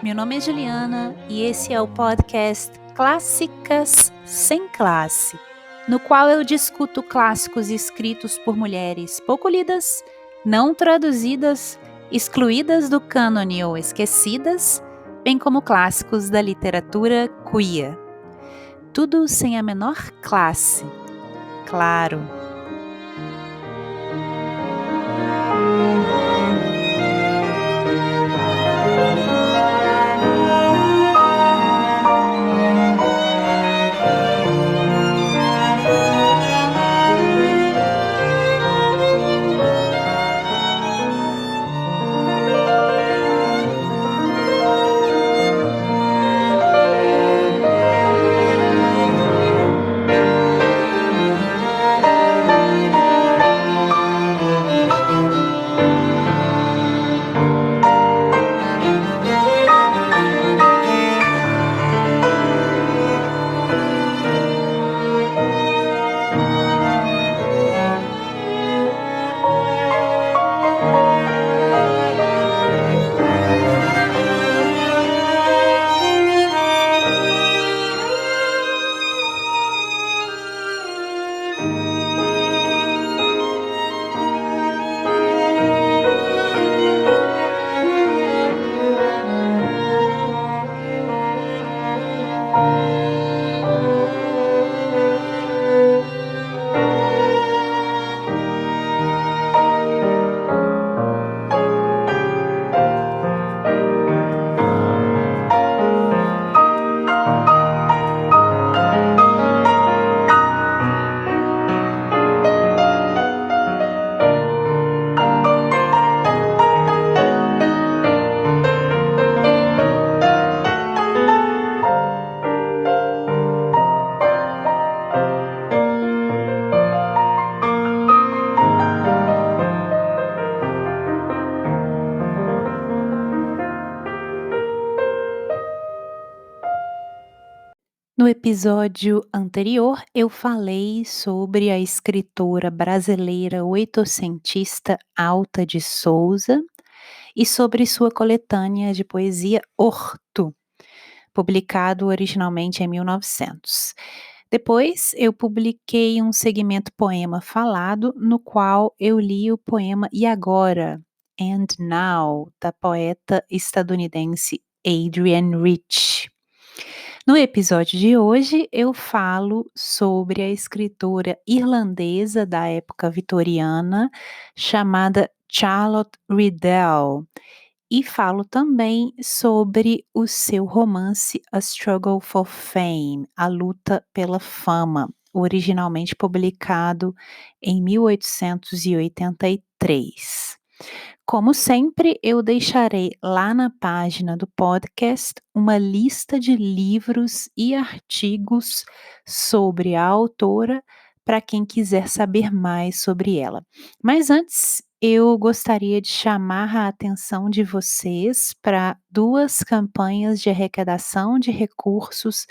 Meu nome é Juliana e esse é o podcast Clássicas Sem Classe, no qual eu discuto clássicos escritos por mulheres pouco lidas, não traduzidas, excluídas do cânone ou esquecidas, bem como clássicos da literatura queer. Tudo sem a menor classe, claro. No episódio anterior, eu falei sobre a escritora brasileira oitocentista Alta de Souza e sobre sua coletânea de poesia Horto, publicado originalmente em 1900. Depois, eu publiquei um segmento poema falado, no qual eu li o poema E Agora? And Now, da poeta estadunidense Adrienne Rich. No episódio de hoje, eu falo sobre a escritora irlandesa da época vitoriana, chamada Charlotte Riddell, e falo também sobre o seu romance A Struggle for Fame, A Luta pela Fama, originalmente publicado em 1883. Como sempre, eu deixarei lá na página do podcast uma lista de livros e artigos sobre a autora para quem quiser saber mais sobre ela. Mas antes, eu gostaria de chamar a atenção de vocês para duas campanhas de arrecadação de recursos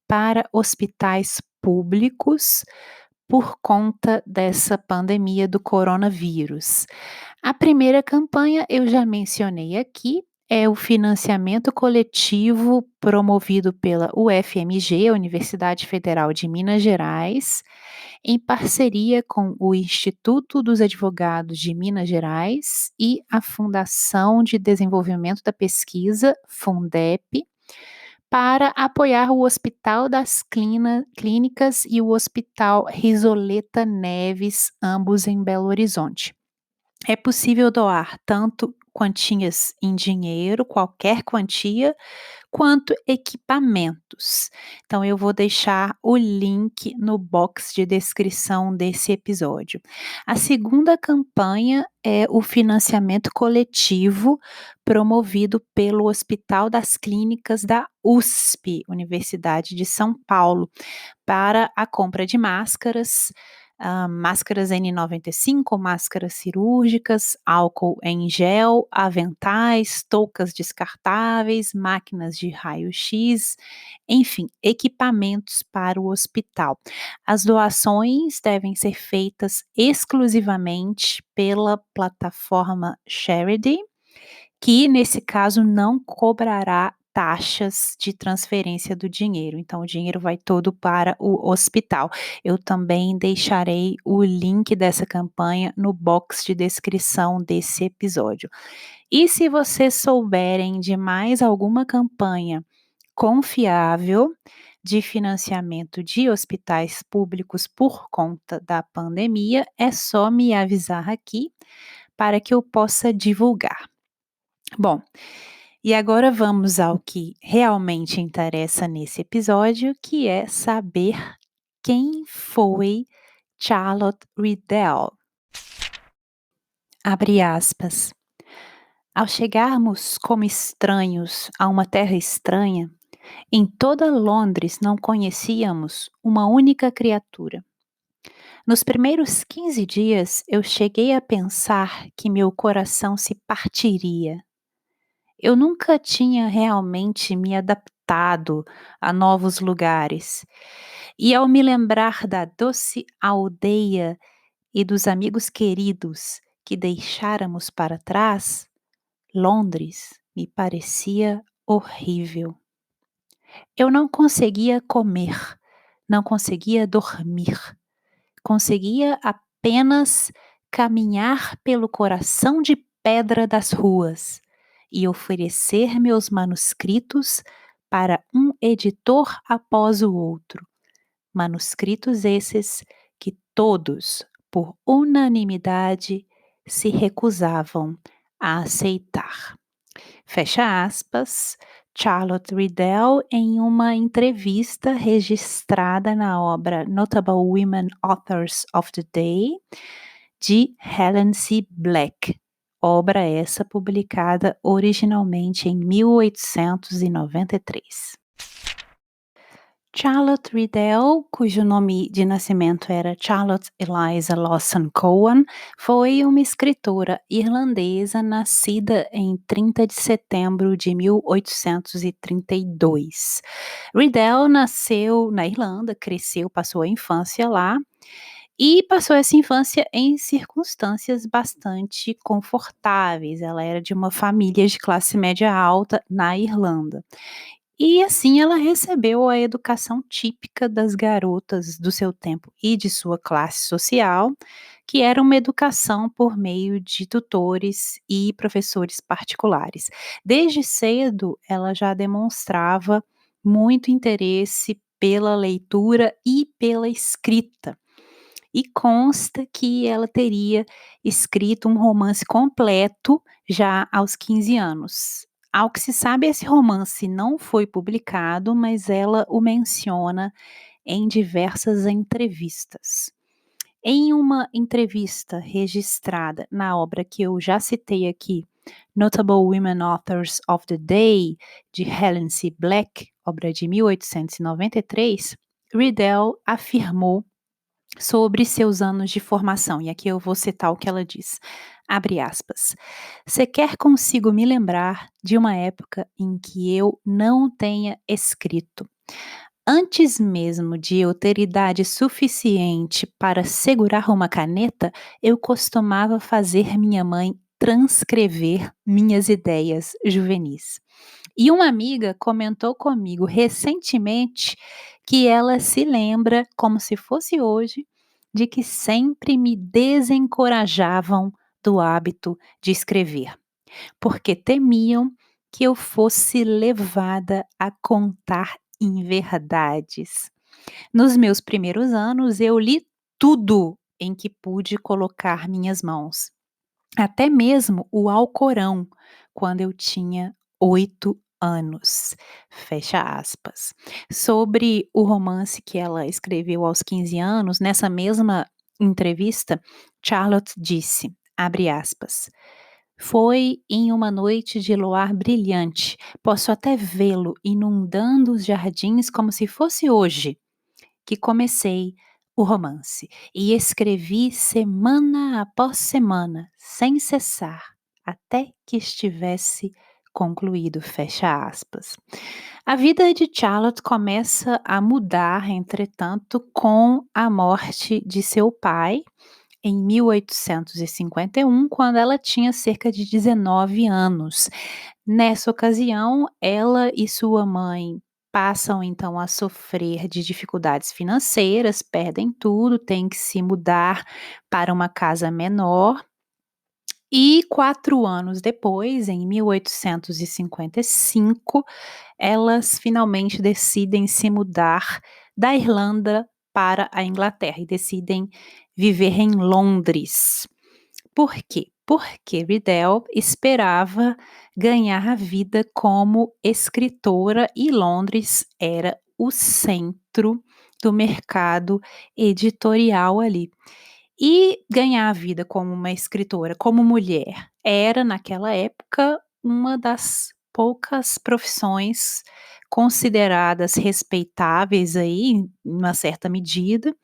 para hospitais públicos por conta dessa pandemia do coronavírus. A primeira campanha eu já mencionei aqui, é o financiamento coletivo promovido pela UFMG, Universidade Federal de Minas Gerais, em parceria com o Instituto dos Advogados de Minas Gerais e a Fundação de Desenvolvimento da Pesquisa, Fundep, para apoiar o Hospital das Clínicas e o Hospital Risoleta Neves, ambos em Belo Horizonte. É possível doar tanto quantias em dinheiro, qualquer quantia, quanto equipamentos. Então eu vou deixar o link no box de descrição desse episódio. A segunda campanha é o financiamento coletivo promovido pelo Hospital das Clínicas da USP, Universidade de São Paulo, para a compra de máscaras, máscaras N95, máscaras cirúrgicas, álcool em gel, aventais, toucas descartáveis, máquinas de raio-x, enfim, equipamentos para o hospital. As doações devem ser feitas exclusivamente pela plataforma Charity, que nesse caso não cobrará taxas de transferência do dinheiro, então o dinheiro vai todo para o hospital. Eu também deixarei o link dessa campanha no box de descrição desse episódio. E se vocês souberem de mais alguma campanha confiável de financiamento de hospitais públicos por conta da pandemia, é só me avisar aqui para que eu possa divulgar. Bom, e agora vamos ao que realmente interessa nesse episódio, que é saber quem foi Charlotte Riddell. Abre aspas. Ao chegarmos como estranhos a uma terra estranha, em toda Londres não conhecíamos uma única criatura. Nos primeiros 15 dias eu cheguei a pensar que meu coração se partiria. Eu nunca tinha realmente me adaptado a novos lugares, e ao me lembrar da doce aldeia e dos amigos queridos que deixáramos para trás, Londres me parecia horrível. Eu não conseguia comer, não conseguia dormir, conseguia apenas caminhar pelo coração de pedra das ruas e oferecer meus manuscritos para um editor após o outro. Manuscritos esses que todos, por unanimidade, se recusavam a aceitar. Fecha aspas, Charlotte Riddell em uma entrevista registrada na obra Notable Women Authors of the Day, de Helen C. Black, obra essa publicada originalmente em 1893. Charlotte Riddell, cujo nome de nascimento era Charlotte Eliza Lawson Cowan, foi uma escritora irlandesa nascida em 30 de setembro de 1832. Riddell nasceu na Irlanda, cresceu, passou a infância lá e passou essa infância em circunstâncias bastante confortáveis. Ela era de uma família de classe média alta na Irlanda. E assim ela recebeu a educação típica das garotas do seu tempo e de sua classe social, que era uma educação por meio de tutores e professores particulares. Desde cedo, ela já demonstrava muito interesse pela leitura e pela escrita. E consta que ela teria escrito um romance completo já aos 15 anos. Ao que se sabe, esse romance não foi publicado, mas ela o menciona em diversas entrevistas. Em uma entrevista registrada na obra que eu já citei aqui, Notable Women Authors of the Day, de Helen C. Black, obra de 1893, Riddell afirmou sobre seus anos de formação, e aqui eu vou citar o que ela diz. Abre aspas. Sequer consigo me lembrar de uma época em que eu não tenha escrito. Antes mesmo de eu ter idade suficiente para segurar uma caneta, eu costumava fazer minha mãe transcrever minhas ideias juvenis. E uma amiga comentou comigo recentemente que ela se lembra, como se fosse hoje, de que sempre me desencorajavam do hábito de escrever, porque temiam que eu fosse levada a contar inverdades. Nos meus primeiros anos, eu li tudo em que pude colocar minhas mãos, até mesmo o Alcorão, quando eu tinha 8 anos. Fecha aspas. Sobre o romance que ela escreveu aos 15 anos, nessa mesma entrevista, Charlotte disse, abre aspas, foi em uma noite de luar brilhante, posso até vê-lo inundando os jardins como se fosse hoje, que comecei o romance e escrevi semana após semana, sem cessar, até que estivesse concluído, fecha aspas. A vida de Charlotte começa a mudar, entretanto, com a morte de seu pai, em 1851, quando ela tinha cerca de 19 anos. Nessa ocasião, ela e sua mãe passam então a sofrer de dificuldades financeiras, perdem tudo, têm que se mudar para uma casa menor. E 4 anos depois, em 1855, elas finalmente decidem se mudar da Irlanda para a Inglaterra e decidem viver em Londres. Por quê? Porque Riddell esperava ganhar a vida como escritora e Londres era o centro do mercado editorial ali. E ganhar a vida como uma escritora, como mulher, era naquela época uma das poucas profissões consideradas respeitáveis aí, em uma certa medida,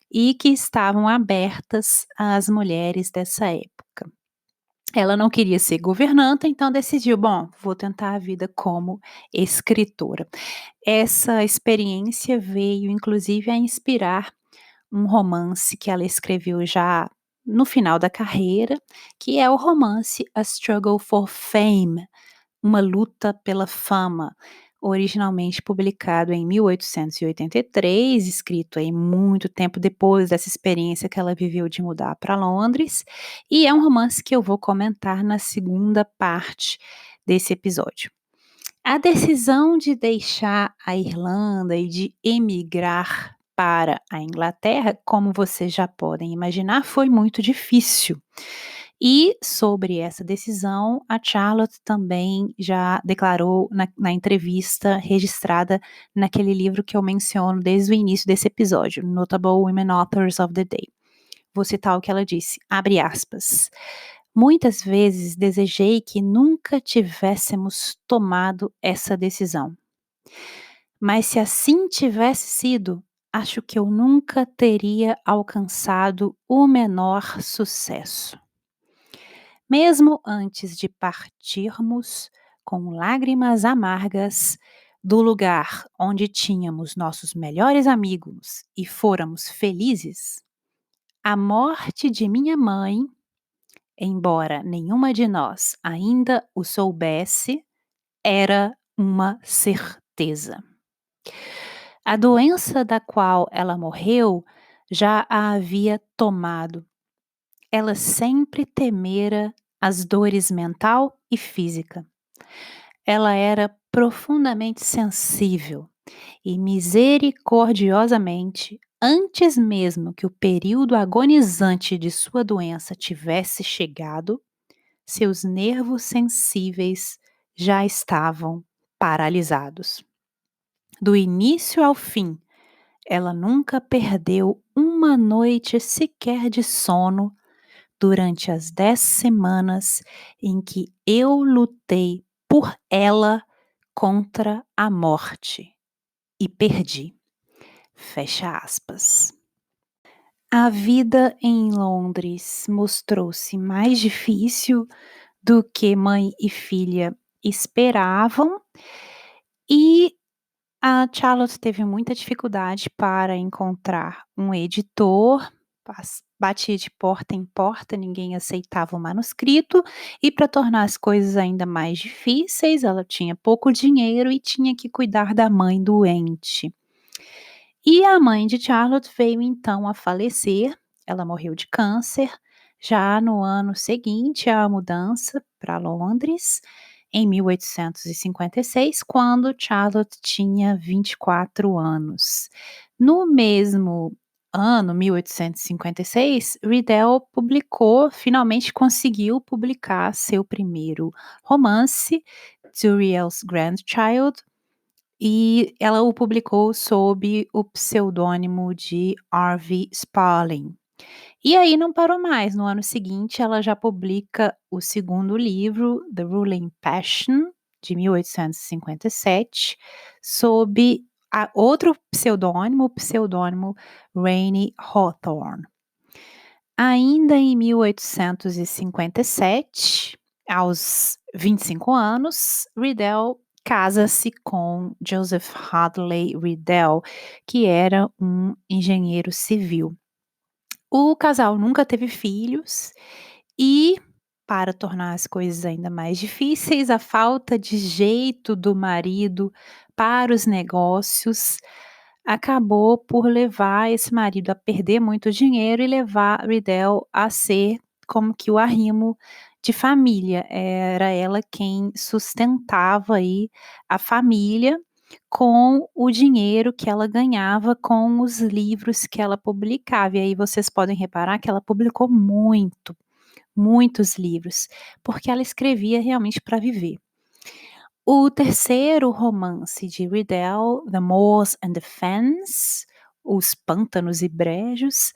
e que estavam abertas às mulheres dessa época. Ela não queria ser governanta, então decidiu: "Bom, vou tentar a vida como escritora". Essa experiência veio inclusive a inspirar um romance que ela escreveu já no final da carreira, que é o romance A Struggle for Fame, Uma Luta pela Fama, originalmente publicado em 1883, escrito aí muito tempo depois dessa experiência que ela viveu de mudar para Londres, e é um romance que eu vou comentar na segunda parte desse episódio. A decisão de deixar a Irlanda e de emigrar para a Inglaterra, como vocês já podem imaginar, foi muito difícil. E sobre essa decisão, a Charlotte também já declarou na entrevista registrada naquele livro que eu menciono desde o início desse episódio, Notable Women Authors of the Day. Vou citar o que ela disse, abre aspas. Muitas vezes desejei que nunca tivéssemos tomado essa decisão. Mas se assim tivesse sido, acho que eu nunca teria alcançado o menor sucesso. Mesmo antes de partirmos, com lágrimas amargas, do lugar onde tínhamos nossos melhores amigos e fôramos felizes, a morte de minha mãe, embora nenhuma de nós ainda o soubesse, era uma certeza. A doença da qual ela morreu já a havia tomado. Ela sempre temera as dores mental e física. Ela era profundamente sensível e misericordiosamente, antes mesmo que o período agonizante de sua doença tivesse chegado, seus nervos sensíveis já estavam paralisados. Do início ao fim, ela nunca perdeu uma noite sequer de sono durante as 10 semanas em que eu lutei por ela contra a morte e perdi. Fecha aspas. A vida em Londres mostrou-se mais difícil do que mãe e filha esperavam e a Charlotte teve muita dificuldade para encontrar um editor, batia de porta em porta, ninguém aceitava o manuscrito, e para tornar as coisas ainda mais difíceis, ela tinha pouco dinheiro e tinha que cuidar da mãe doente. E a mãe de Charlotte veio então a falecer, ela morreu de câncer, já no ano seguinte à mudança para Londres, em 1856, quando Charlotte tinha 24 anos. No mesmo ano, 1856, Riddell finalmente conseguiu publicar seu primeiro romance, Turiel's Grandchild, e ela o publicou sob o pseudônimo de R.V. Sparling. E aí não parou mais, no ano seguinte ela já publica o segundo livro, The Ruling Passion, de 1857, sob outro pseudônimo, o pseudônimo Rainey Hawthorne. Ainda em 1857, aos 25 anos, Riddell casa-se com Joseph Hadley Riddell, que era um engenheiro civil. O casal nunca teve filhos e, para tornar as coisas ainda mais difíceis, a falta de jeito do marido para os negócios acabou por levar esse marido a perder muito dinheiro e levar Riddell a ser como que o arrimo de família. Era ela quem sustentava aí a família com o dinheiro que ela ganhava com os livros que ela publicava. E aí vocês podem reparar que ela publicou muitos livros, porque ela escrevia realmente para viver. O terceiro romance de Riddell, The Moors and the Fens, Os Pântanos e Brejos,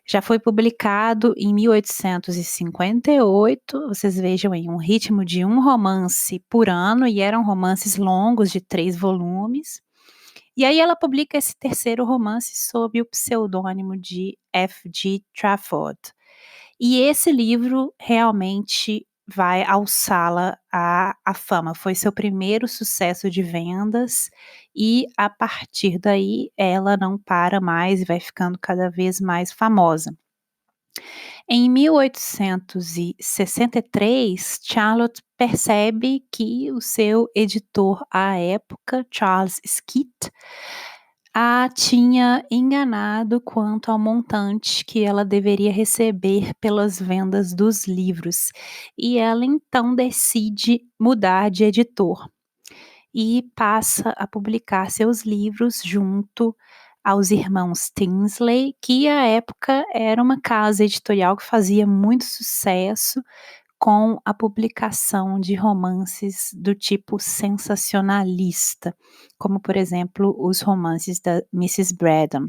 já foi publicado em 1858. Vocês vejam aí, um ritmo de um romance por ano, e eram romances longos de 3 volumes. E aí ela publica esse terceiro romance sob o pseudônimo de F.G. Trafford. E esse livro realmente vai alçá-la à fama. Foi seu primeiro sucesso de vendas e, a partir daí, ela não para mais e vai ficando cada vez mais famosa. Em 1863, Charlotte percebe que o seu editor à época, Charles Skeat, a tinha enganado quanto ao montante que ela deveria receber pelas vendas dos livros, e ela então decide mudar de editor e passa a publicar seus livros junto aos irmãos Tinsley, que à época era uma casa editorial que fazia muito sucesso com a publicação de romances do tipo sensacionalista, como por exemplo os romances da Mrs. Braddon.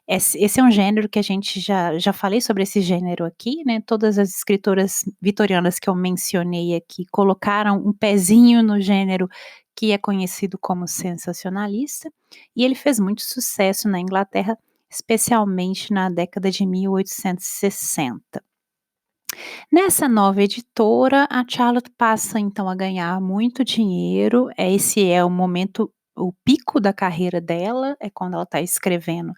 Esse é um gênero que a gente já falei sobre esse gênero aqui, né? Todas as escritoras vitorianas que eu mencionei aqui colocaram um pezinho no gênero que é conhecido como sensacionalista, e ele fez muito sucesso na Inglaterra, especialmente na década de 1860. Nessa nova editora, a Charlotte passa então a ganhar muito dinheiro. Esse é o momento, o pico da carreira dela, é quando ela está escrevendo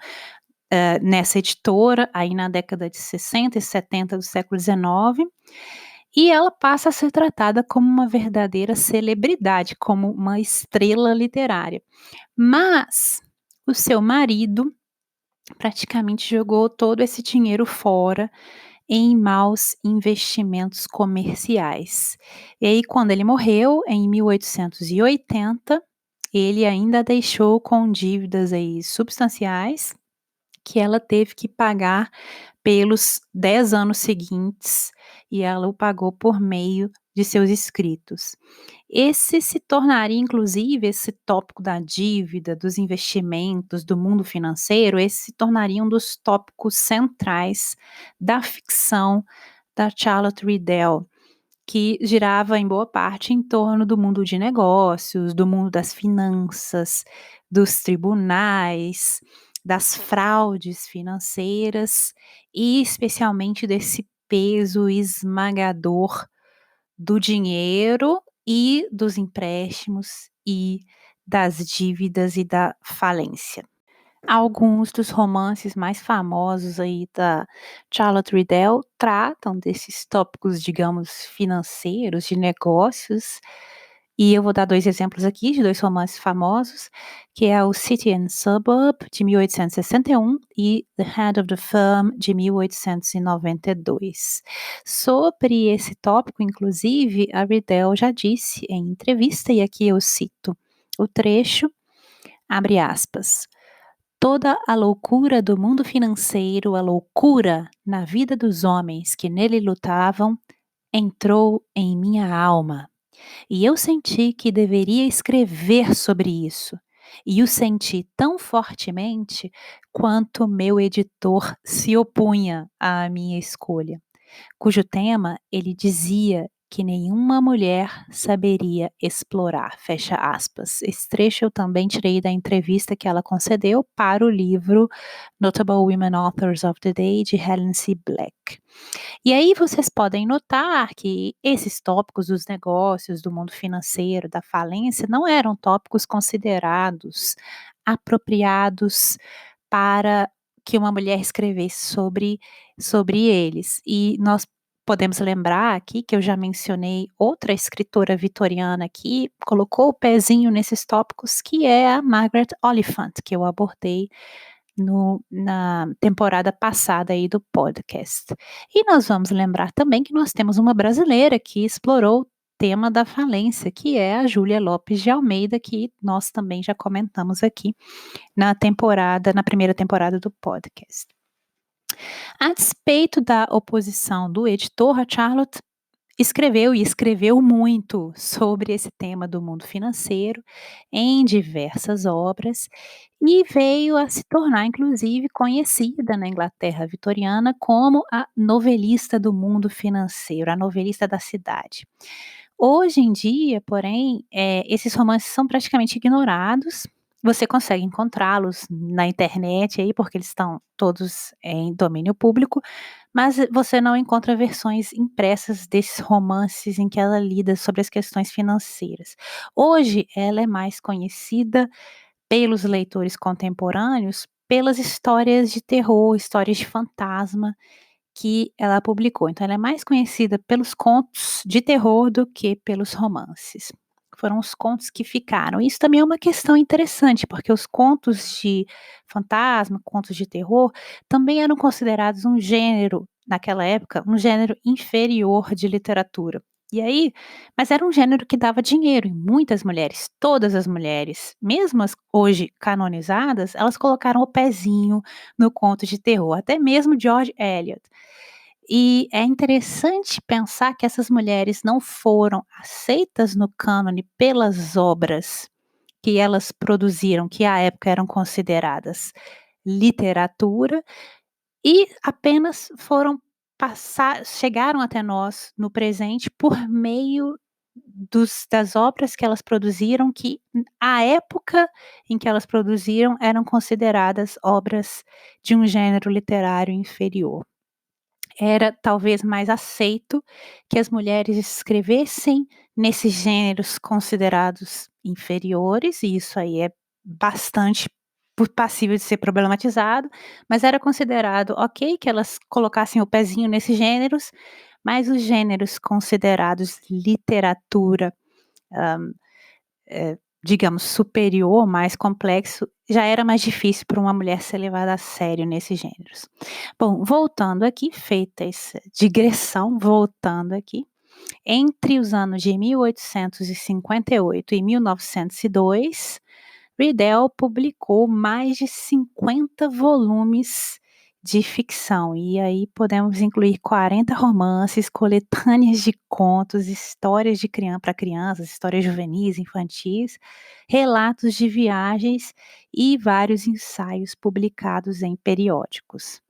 nessa editora, aí na década de 60 e 70 do século XIX, e ela passa a ser tratada como uma verdadeira celebridade, como uma estrela literária. Mas o seu marido praticamente jogou todo esse dinheiro fora em maus investimentos comerciais. E aí, quando ele morreu, em 1880, ele ainda deixou com dívidas aí substanciais que ela teve que pagar pelos 10 anos seguintes, e ela o pagou por meio de seus escritos. Esse se tornaria, inclusive, esse tópico da dívida, dos investimentos, do mundo financeiro, esse se tornaria um dos tópicos centrais da ficção da Charlotte Riddell, que girava em boa parte em torno do mundo de negócios, do mundo das finanças, dos tribunais, das fraudes financeiras e especialmente desse peso esmagador do dinheiro e dos empréstimos e das dívidas e da falência. Alguns dos romances mais famosos aí da Charlotte Riddell tratam desses tópicos, digamos, financeiros, de negócios, e eu vou dar 2 exemplos aqui de 2 romances famosos, que é o City and Suburb, de 1861, e The Head of the Firm, de 1892. Sobre esse tópico, inclusive, a Riddell já disse em entrevista, e aqui eu cito o trecho, abre aspas: "Toda a loucura do mundo financeiro, a loucura na vida dos homens que nele lutavam, entrou em minha alma, e eu senti que deveria escrever sobre isso, e o senti tão fortemente quanto meu editor se opunha à minha escolha, cujo tema ele dizia que nenhuma mulher saberia explorar", fecha aspas. Esse trecho eu também tirei da entrevista que ela concedeu para o livro Notable Women Authors of the Day, de Helen C. Black. E aí vocês podem notar que esses tópicos dos negócios, do mundo financeiro, da falência, não eram tópicos considerados apropriados para que uma mulher escrevesse sobre eles. E nós podemos lembrar aqui que eu já mencionei outra escritora vitoriana que colocou o pezinho nesses tópicos, que é a Margaret Oliphant, que eu abordei na temporada passada aí do podcast. E nós vamos lembrar também que nós temos uma brasileira que explorou o tema da falência, que é a Júlia Lopes de Almeida, que nós também já comentamos aqui na primeira temporada do podcast. A despeito da oposição do editor, a Charlotte escreveu muito sobre esse tema do mundo financeiro em diversas obras e veio a se tornar, inclusive, conhecida na Inglaterra vitoriana como a novelista do mundo financeiro, a novelista da cidade. Hoje em dia, porém, esses romances são praticamente ignorados. Você consegue encontrá-los na internet aí, porque eles estão todos em domínio público, mas você não encontra versões impressas desses romances em que ela lida sobre as questões financeiras. Hoje, ela é mais conhecida pelos leitores contemporâneos pelas histórias de terror, histórias de fantasma que ela publicou. Então ela é mais conhecida pelos contos de terror do que pelos romances. Foram os contos que ficaram. Isso também é uma questão interessante, porque os contos de fantasma, contos de terror, também eram considerados um gênero, naquela época, um gênero inferior de literatura. E aí, mas era um gênero que dava dinheiro, e muitas mulheres, todas as mulheres, mesmo as hoje canonizadas, elas colocaram o pezinho no conto de terror, até mesmo George Eliot. E é interessante pensar que essas mulheres não foram aceitas no cânone pelas obras que elas produziram, que à época eram consideradas literatura, e apenas chegaram até nós no presente por meio das obras que elas produziram, que à época em que elas produziram eram consideradas obras de um gênero literário inferior. Era talvez mais aceito que as mulheres escrevessem nesses gêneros considerados inferiores, e isso aí é bastante passível de ser problematizado, mas era considerado ok que elas colocassem o pezinho nesses gêneros, mas os gêneros considerados literatura, digamos, superior, mais complexo, já era mais difícil para uma mulher ser levada a sério nesses gêneros. Bom, voltando aqui, feita essa digressão, voltando aqui, entre os anos de 1858 e 1902, Riddell publicou mais de 50 volumes de ficção, e aí podemos incluir 40 romances, coletâneas de contos, histórias de para crianças, histórias juvenis, infantis, relatos de viagens e vários ensaios publicados em periódicos.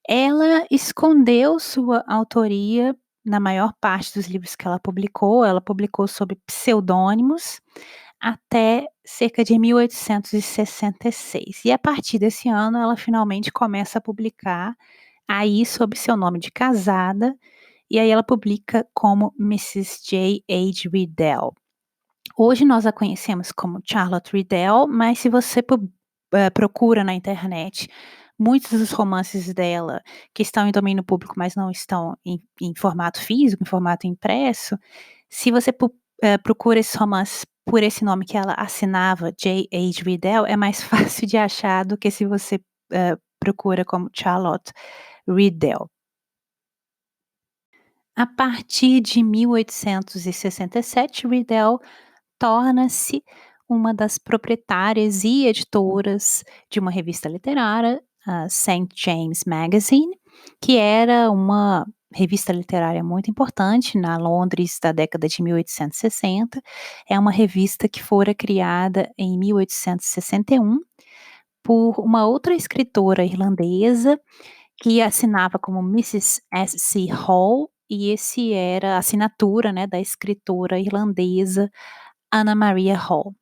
Ela escondeu sua autoria na maior parte dos livros que ela publicou sob pseudônimos até cerca de 1866. E a partir desse ano ela finalmente começa a publicar aí sob seu nome de casada, e aí ela publica como Mrs. J. H. Riddell. Hoje nós a conhecemos como Charlotte Riddell, mas se você procura na internet, muitos dos romances dela que estão em domínio público, mas não estão em formato físico, em formato impresso, se você procura esses romances por esse nome que ela assinava, J. H. Riddell, é mais fácil de achar do que se você procura como Charlotte Riddell. A partir de 1867, Riddell torna-se uma das proprietárias e editoras de uma revista literária, a St. James Magazine, que era uma revista literária muito importante na Londres da década de 1860. É uma revista que fora criada em 1861 por uma outra escritora irlandesa que assinava como Mrs. S.C. Hall, e esse era a assinatura, né, da escritora irlandesa Anna Maria Hall.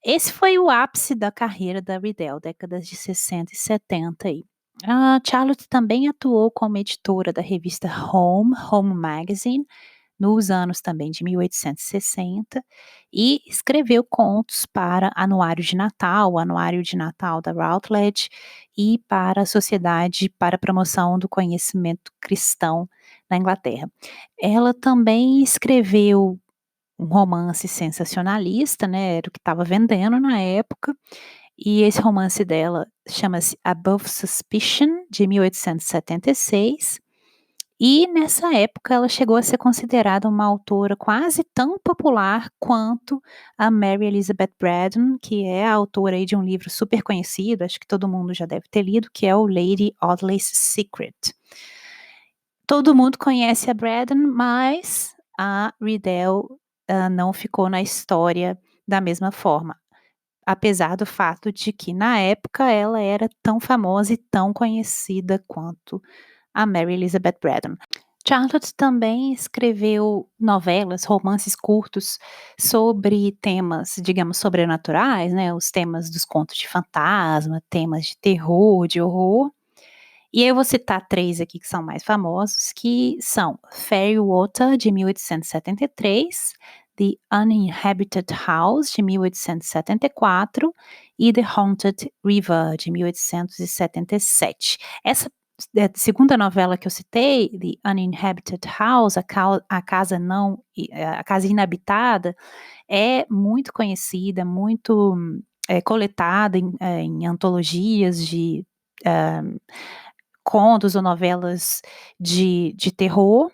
Esse foi o ápice da carreira da Riddell, décadas de 60 e 70 aí. A Charlotte também atuou como editora da revista Home Magazine, nos anos também de 1860 e escreveu contos para Anuário de Natal, o Anuário de Natal da Routledge e para a Sociedade para a Promoção do Conhecimento Cristão na Inglaterra. Ela também escreveu um romance sensacionalista, né, era o que estava vendendo na época, e esse romance dela chama-se Above Suspicion, de 1876, e nessa época ela chegou a ser considerada uma autora quase tão popular quanto a Mary Elizabeth Braddon, que é a autora aí de um livro super conhecido, acho que todo mundo já deve ter lido, que é o Lady Audley's Secret. Todo mundo conhece a Braddon, mas a Riddell, não ficou na história da mesma forma, apesar do fato de que na época ela era tão famosa e tão conhecida quanto a Mary Elizabeth Braddon. Charlotte também escreveu novelas, romances curtos sobre temas, digamos, sobrenaturais, né, os temas dos contos de fantasma, temas de terror, de horror. E eu vou citar 3 aqui que são mais famosos, que são Fairywater, de 1873, The Uninhabited House, de 1874, e The Haunted River, de 1877. Essa segunda novela que eu citei, The Uninhabited House, a casa não, a casa inabitada, é muito conhecida, muito coletada em antologias de contos ou novelas de terror,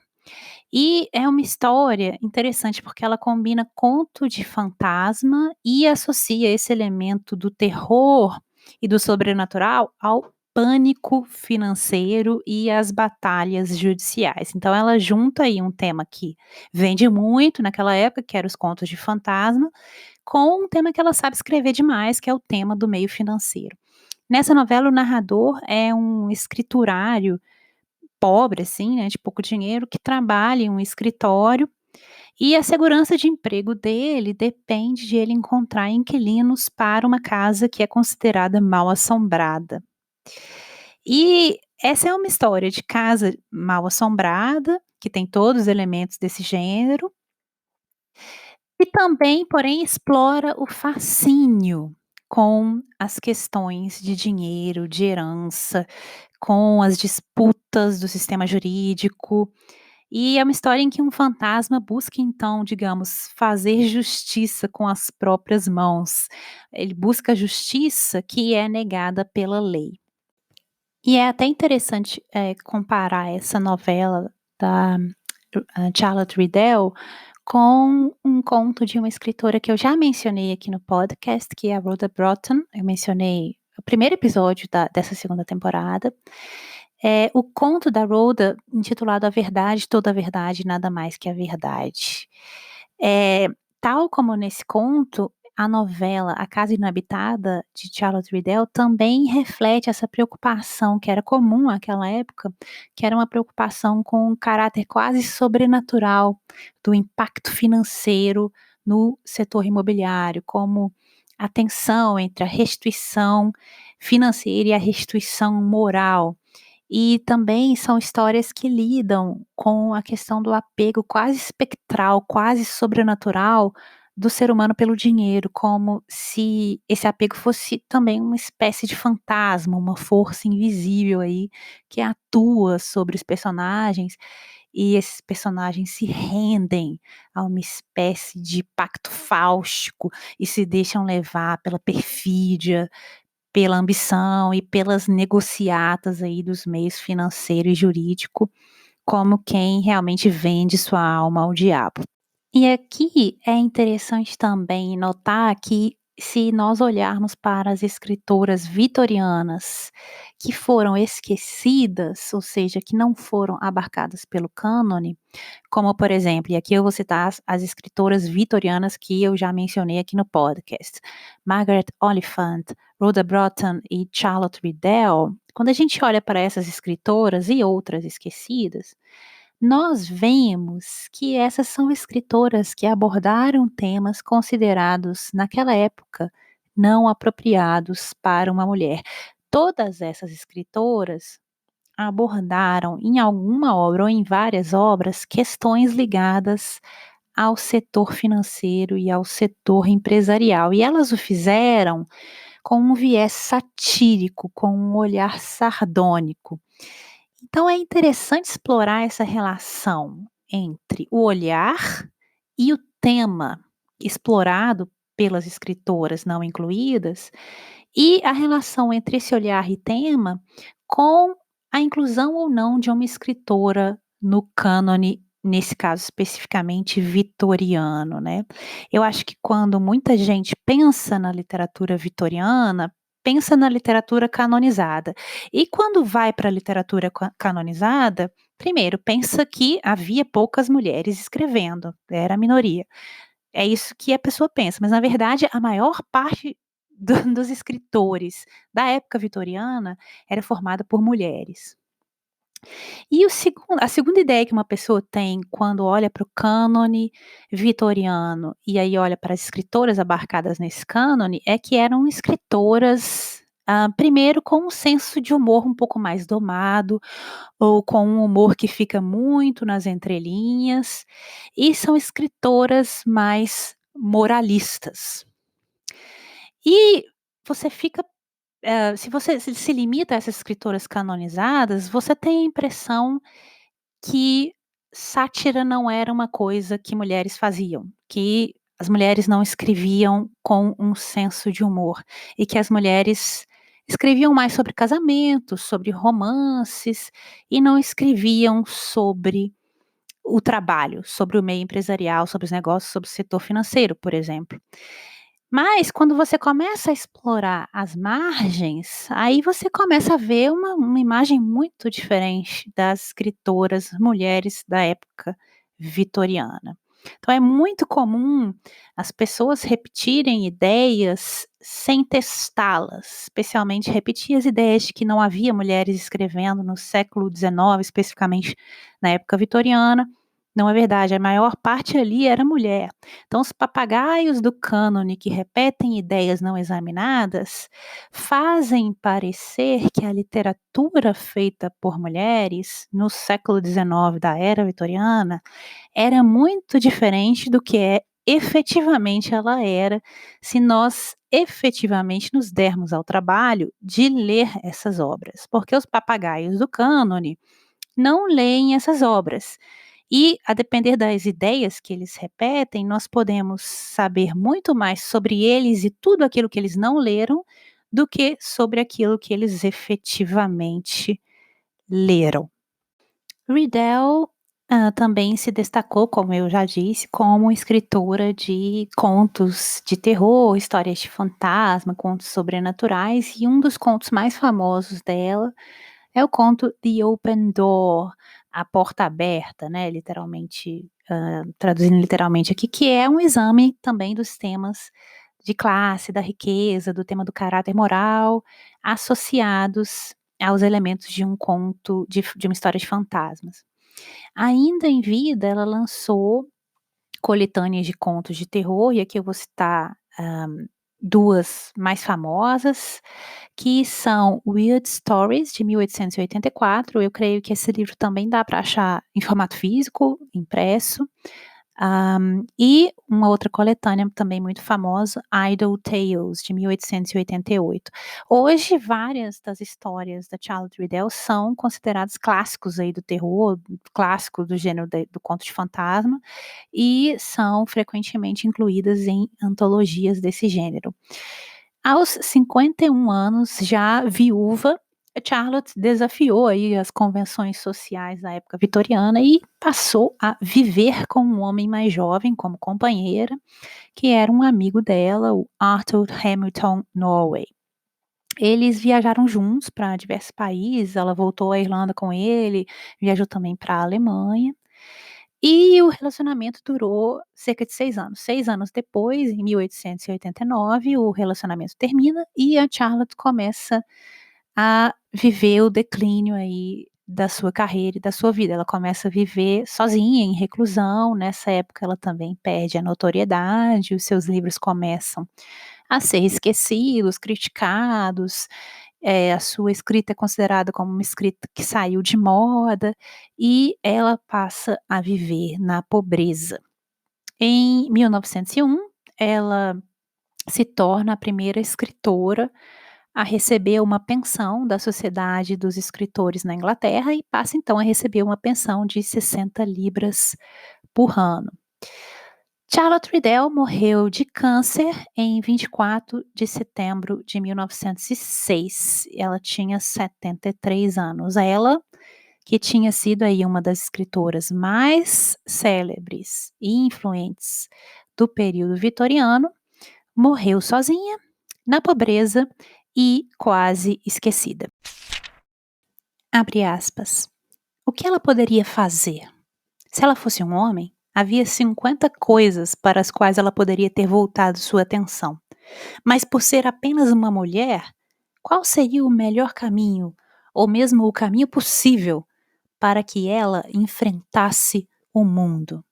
e é uma história interessante porque ela combina conto de fantasma e associa esse elemento do terror e do sobrenatural ao pânico financeiro e às batalhas judiciais. Então ela junta aí um tema que vende muito naquela época, que era os contos de fantasma, com um tema que ela sabe escrever demais, que é o tema do meio financeiro. Nessa novela, o narrador é um escriturário pobre, assim, né, de pouco dinheiro, que trabalha em um escritório, e a segurança de emprego dele depende de ele encontrar inquilinos para uma casa que é considerada mal-assombrada. E essa é uma história de casa mal-assombrada, que tem todos os elementos desse gênero, e também, porém, explora o fascínio com as questões de dinheiro, de herança, com as disputas do sistema jurídico, e é uma história em que um fantasma busca então, digamos, fazer justiça com as próprias mãos. Ele busca a justiça que é negada pela lei. E é até interessante, comparar essa novela da, Charlotte Riddell com um conto de uma escritora que eu já mencionei aqui no podcast, que é a Rhoda Broughton. Eu mencionei o primeiro episódio dessa segunda temporada. O conto da Rhoda, intitulado A Verdade, Toda a Verdade, Nada Mais que a Verdade. Tal como nesse conto, a novela A Casa Inabitada, de Charlotte Riddell, também reflete essa preocupação que era comum àquela época, que era uma preocupação com um caráter quase sobrenatural do impacto financeiro no setor imobiliário, como a tensão entre a restituição financeira e a restituição moral. E também são histórias que lidam com a questão do apego quase espectral, quase sobrenatural do ser humano pelo dinheiro, como se esse apego fosse também uma espécie de fantasma, uma força invisível aí que atua sobre os personagens, e esses personagens se rendem a uma espécie de pacto fáustico e se deixam levar pela perfídia, pela ambição e pelas negociatas aí dos meios financeiro e jurídico, como quem realmente vende sua alma ao diabo. E aqui é interessante também notar que, se nós olharmos para as escritoras vitorianas que foram esquecidas, ou seja, que não foram abarcadas pelo cânone, como por exemplo, e aqui eu vou citar as escritoras vitorianas que eu já mencionei aqui no podcast, Margaret Oliphant, Rhoda Broughton e Charlotte Riddell. Quando a gente olha para essas escritoras e outras esquecidas, nós vemos que essas são escritoras que abordaram temas considerados, naquela época, não apropriados para uma mulher. Todas essas escritoras, abordaram em alguma obra ou em várias obras questões ligadas ao setor financeiro e ao setor empresarial. E elas o fizeram com um viés satírico, com um olhar sardônico. Então é interessante explorar essa relação entre o olhar e o tema explorado pelas escritoras não incluídas, e a relação entre esse olhar e tema com a inclusão ou não de uma escritora no cânone, nesse caso especificamente vitoriano, né. Eu acho que quando muita gente pensa na literatura vitoriana, pensa na literatura canonizada. E quando vai para a literatura canonizada, primeiro pensa que havia poucas mulheres escrevendo, era a minoria. É isso que a pessoa pensa, mas na verdade a maior parte dos escritores da época vitoriana era formada por mulheres. E a segunda ideia que uma pessoa tem quando olha para o cânone vitoriano, e aí olha para as escritoras abarcadas nesse cânone, é que eram escritoras, primeiro com um senso de humor um pouco mais domado, ou com um humor que fica muito nas entrelinhas, e são escritoras mais moralistas. E você fica se você se limita a essas escritoras canonizadas, você tem a impressão que sátira não era uma coisa que mulheres faziam, que as mulheres não escreviam com um senso de humor, e que as mulheres escreviam mais sobre casamentos, sobre romances, e não escreviam sobre o trabalho, sobre o meio empresarial, sobre os negócios, sobre o setor financeiro, por exemplo. Mas quando você começa a explorar as margens, aí você começa a ver uma imagem muito diferente das escritoras mulheres da época vitoriana. Então é muito comum as pessoas repetirem ideias sem testá-las, especialmente repetir as ideias de que não havia mulheres escrevendo no século XIX, especificamente na época vitoriana. Não é verdade, a maior parte ali era mulher. Então, os papagaios do cânone que repetem ideias não examinadas fazem parecer que a literatura feita por mulheres no século XIX da era vitoriana era muito diferente do que efetivamente ela era, se nós efetivamente nos dermos ao trabalho de ler essas obras, porque os papagaios do cânone não leem essas obras. E, a depender das ideias que eles repetem, nós podemos saber muito mais sobre eles e tudo aquilo que eles não leram, do que sobre aquilo que eles efetivamente leram. Riddell, também se destacou, como eu já disse, como escritora de contos de terror, histórias de fantasma, contos sobrenaturais, e um dos contos mais famosos dela é o conto The Open Door, a porta aberta, né, literalmente, traduzindo literalmente aqui, que é um exame também dos temas de classe, da riqueza, do tema do caráter moral, associados aos elementos de um conto, de uma história de fantasmas. Ainda em vida, ela lançou coletâneas de contos de terror, e aqui eu vou citar, 2 mais famosas, que são Weird Stories, de 1884. Eu creio que esse livro também dá para achar em formato físico, impresso. E uma outra coletânea também muito famosa, Idle Tales, de 1888. Hoje, várias das histórias da Charlotte Riddell são considerados clássicos aí do terror, clássicos do gênero do conto de fantasma, e são frequentemente incluídas em antologias desse gênero. Aos 51 anos, já viúva, a Charlotte desafiou aí as convenções sociais da época vitoriana e passou a viver com um homem mais jovem como companheira, que era um amigo dela, o Arthur Hamilton Norway. Eles viajaram juntos para diversos países, ela voltou à Irlanda com ele, viajou também para a Alemanha, e o relacionamento durou cerca de 6 anos. 6 anos depois, em 1889, o relacionamento termina e a Charlotte começa a viver o declínio aí, da sua carreira e da sua vida. Ela começa a viver sozinha, em reclusão. Nessa época, ela também perde a notoriedade, os seus livros começam a ser esquecidos, criticados, a sua escrita é considerada como uma escrita que saiu de moda, e ela passa a viver na pobreza. Em 1901, ela se torna a primeira escritora a receber uma pensão da Sociedade dos Escritores na Inglaterra e passa então a receber uma pensão de 60 libras por ano. Charlotte Riddell morreu de câncer em 24 de setembro de 1906. Ela tinha 73 anos. Ela, que tinha sido aí uma das escritoras mais célebres e influentes do período vitoriano, morreu sozinha, na pobreza e quase esquecida. Abre aspas. O que ela poderia fazer? Se ela fosse um homem, havia 50 coisas para as quais ela poderia ter voltado sua atenção. Mas por ser apenas uma mulher, qual seria o melhor caminho, ou mesmo o caminho possível, para que ela enfrentasse o mundo?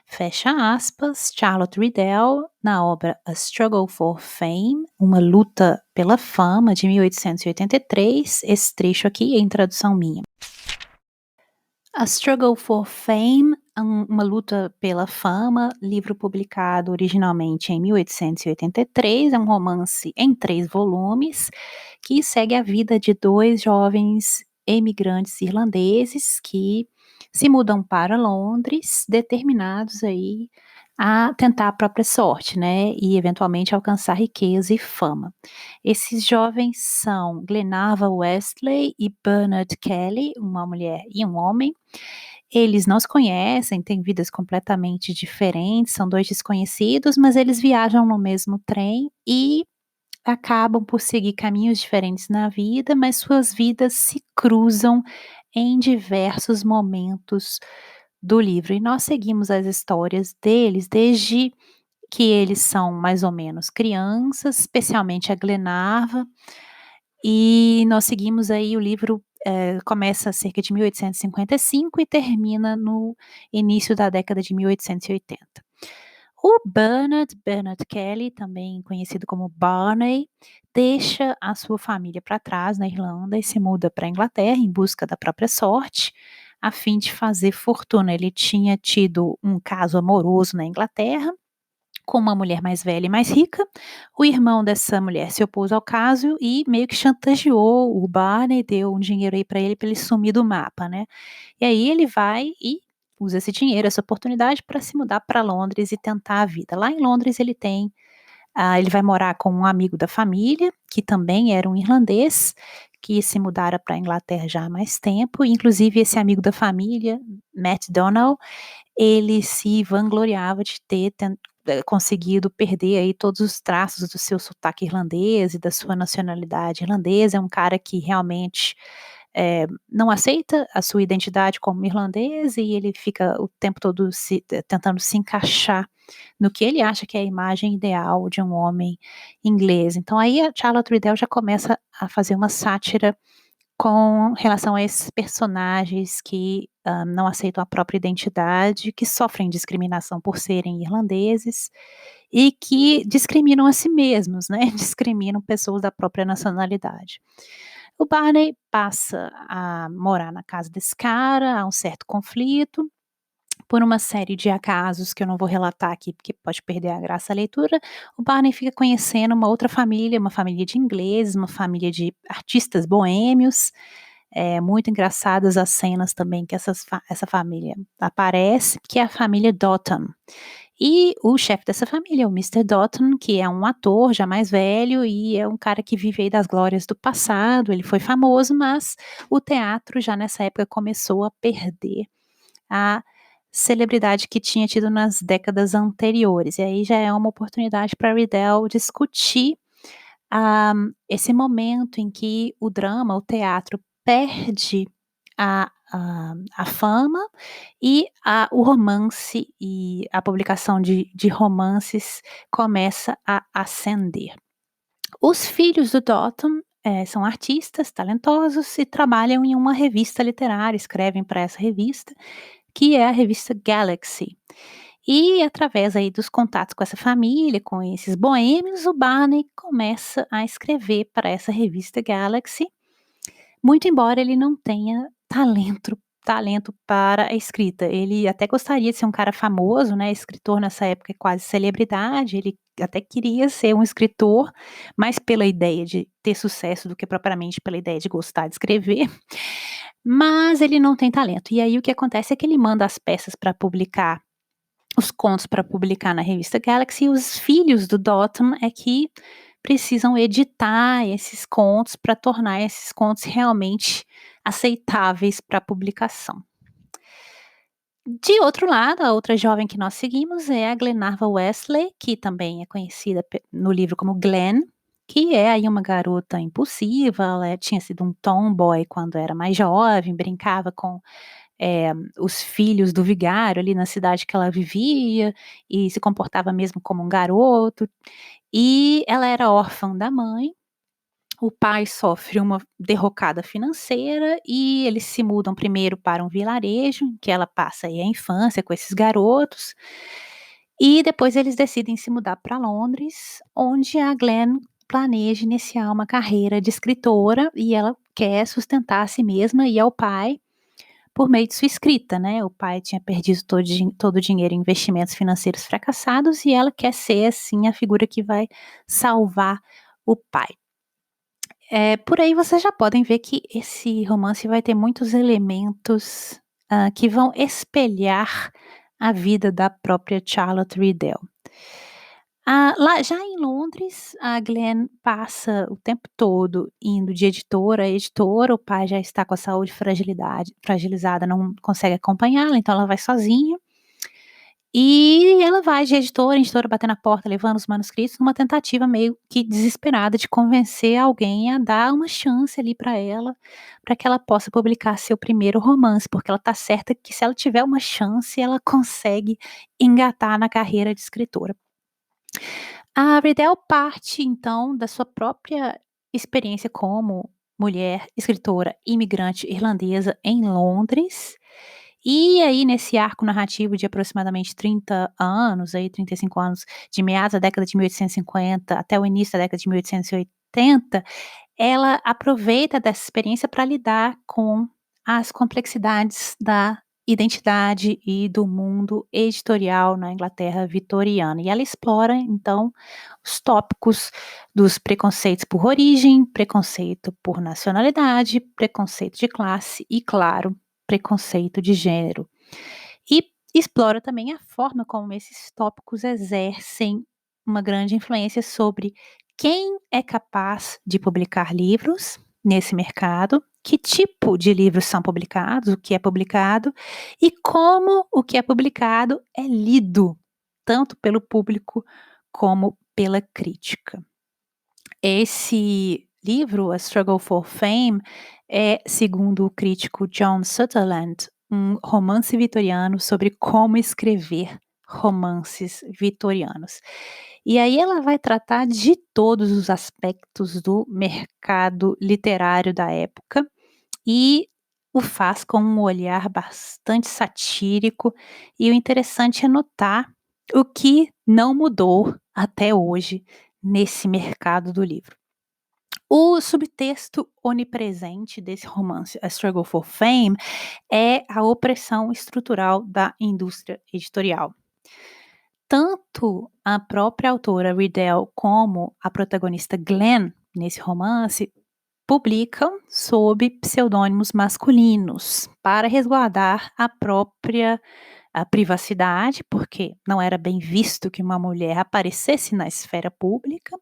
Fecha aspas, Charlotte Riddell, na obra A Struggle for Fame, Uma Luta pela Fama, de 1883, esse trecho aqui é em tradução minha. A Struggle for Fame, Uma Luta pela Fama, livro publicado originalmente em 1883, é um romance em 3 volumes, que segue a vida de 2 jovens emigrantes irlandeses que se mudam para Londres, determinados aí a tentar a própria sorte, né, e eventualmente alcançar riqueza e fama. Esses jovens são Glenarva Westley e Bernard Kelly, uma mulher e um homem. Eles não se conhecem, têm vidas completamente diferentes, são 2 desconhecidos, mas eles viajam no mesmo trem e acabam por seguir caminhos diferentes na vida, mas suas vidas se cruzam em diversos momentos do livro. E nós seguimos as histórias deles desde que eles são mais ou menos crianças, especialmente a Glenarva, e nós seguimos aí o livro, começa cerca de 1855 e termina no início da década de 1880. O Bernard Kelly, também conhecido como Barney, deixa a sua família para trás na Irlanda e se muda para a Inglaterra em busca da própria sorte, a fim de fazer fortuna. Ele tinha tido um caso amoroso na Inglaterra com uma mulher mais velha e mais rica. O irmão dessa mulher se opôs ao caso e meio que chantageou o Barney, deu um dinheiro aí para ele sumir do mapa, né. E aí ele vai e usa esse dinheiro, essa oportunidade para se mudar para Londres e tentar a vida. Lá em Londres ele vai morar com um amigo da família, que também era um irlandês, que se mudara para a Inglaterra já há mais tempo, inclusive esse amigo da família, Matt Donnell, ele se vangloriava de ter conseguido perder aí todos os traços do seu sotaque irlandês e da sua nacionalidade irlandesa. É um cara que realmente, não aceita a sua identidade como irlandês e ele fica o tempo todo tentando se encaixar no que ele acha que é a imagem ideal de um homem inglês. Então aí a Charlotte Riddell já começa a fazer uma sátira com relação a esses personagens que, não aceitam a própria identidade, que sofrem discriminação por serem irlandeses e que discriminam a si mesmos, né, discriminam pessoas da própria nacionalidade. O Barney passa a morar na casa desse cara, há um certo conflito, por uma série de acasos que eu não vou relatar aqui, porque pode perder a graça da leitura. O Barney fica conhecendo uma outra família, uma família de ingleses, uma família de artistas boêmios. É muito engraçadas as cenas também que essa família aparece, que é a família Doughton. E o chefe dessa família é o Mister Doughton, que é um ator já mais velho e é um cara que vive aí das glórias do passado. Ele foi famoso, mas o teatro já nessa época começou a perder a celebridade que tinha tido nas décadas anteriores. E aí já é uma oportunidade para Riddell discutir, esse momento em que o drama, o teatro perde a fama e o romance e a publicação de romances começa a ascender. Os filhos do Doughton, são artistas talentosos e trabalham em uma revista literária, escrevem para essa revista, que é a revista Galaxy. E através aí dos contatos com essa família, com esses boêmios, o Barney começa a escrever para essa revista Galaxy, muito embora ele não tenha talento para a escrita. Ele até gostaria de ser um cara famoso, né, escritor nessa época é quase celebridade, ele até queria ser um escritor, mais pela ideia de ter sucesso do que propriamente pela ideia de gostar de escrever, mas ele não tem talento. E aí o que acontece é que ele manda as peças para publicar, os contos para publicar na revista Galaxy, e os filhos do Dotton é que precisam editar esses contos para tornar esses contos realmente aceitáveis para publicação. De outro lado, a outra jovem que nós seguimos é a Glenarva Wesley, que também é conhecida no livro como Glen, que é aí uma garota impulsiva, ela tinha sido um tomboy quando era mais jovem, brincava com os filhos do vigário ali na cidade que ela vivia, e se comportava mesmo como um garoto, e ela era órfã da mãe, o pai sofre uma derrocada financeira e eles se mudam primeiro para um vilarejo, em que ela passa aí a infância com esses garotos, e depois eles decidem se mudar para Londres, onde a Glenn planeja iniciar uma carreira de escritora e ela quer sustentar a si mesma e ao pai por meio de sua escrita, né, o pai tinha perdido todo o dinheiro em investimentos financeiros fracassados e ela quer ser, assim, a figura que vai salvar o pai. Por aí vocês já podem ver que esse romance vai ter muitos elementos, que vão espelhar a vida da própria Charlotte Riddell. Lá já em Londres, a Glenn passa o tempo todo indo de editora a editora, o pai já está com a saúde fragilizada, não consegue acompanhá-la, então ela vai sozinha. E ela vai de editora em editora, batendo na porta, levando os manuscritos, numa tentativa meio que desesperada de convencer alguém a dar uma chance ali para que ela possa publicar seu primeiro romance, porque ela está certa que se ela tiver uma chance, ela consegue engatar na carreira de escritora. A Riddell parte, então, da sua própria experiência como mulher escritora imigrante irlandesa em Londres, e aí nesse arco narrativo de aproximadamente 30 anos, aí 35 anos, de meados da década de 1850 até o início da década de 1880, ela aproveita dessa experiência para lidar com as complexidades da identidade e do mundo editorial na Inglaterra vitoriana. E ela explora, então, os tópicos dos preconceitos por origem, preconceito por nacionalidade, preconceito de classe e, claro, preconceito de gênero. E explora também a forma como esses tópicos exercem uma grande influência sobre quem é capaz de publicar livros nesse mercado, que tipo de livros são publicados, o que é publicado e como o que é publicado é lido, tanto pelo público como pela crítica. Esse livro, A Struggle for Fame, é, segundo o crítico John Sutherland, um romance vitoriano sobre como escrever romances vitorianos. E aí ela vai tratar de todos os aspectos do mercado literário da época e o faz com um olhar bastante satírico, e o interessante é notar o que não mudou até hoje nesse mercado do livro. O subtexto onipresente desse romance, A Struggle for Fame, é a opressão estrutural da indústria editorial. Tanto a própria autora Riddell como a protagonista Glenn, nesse romance, publicam sob pseudônimos masculinos para resguardar a própria privacidade, porque não era bem visto que uma mulher aparecesse na esfera pública,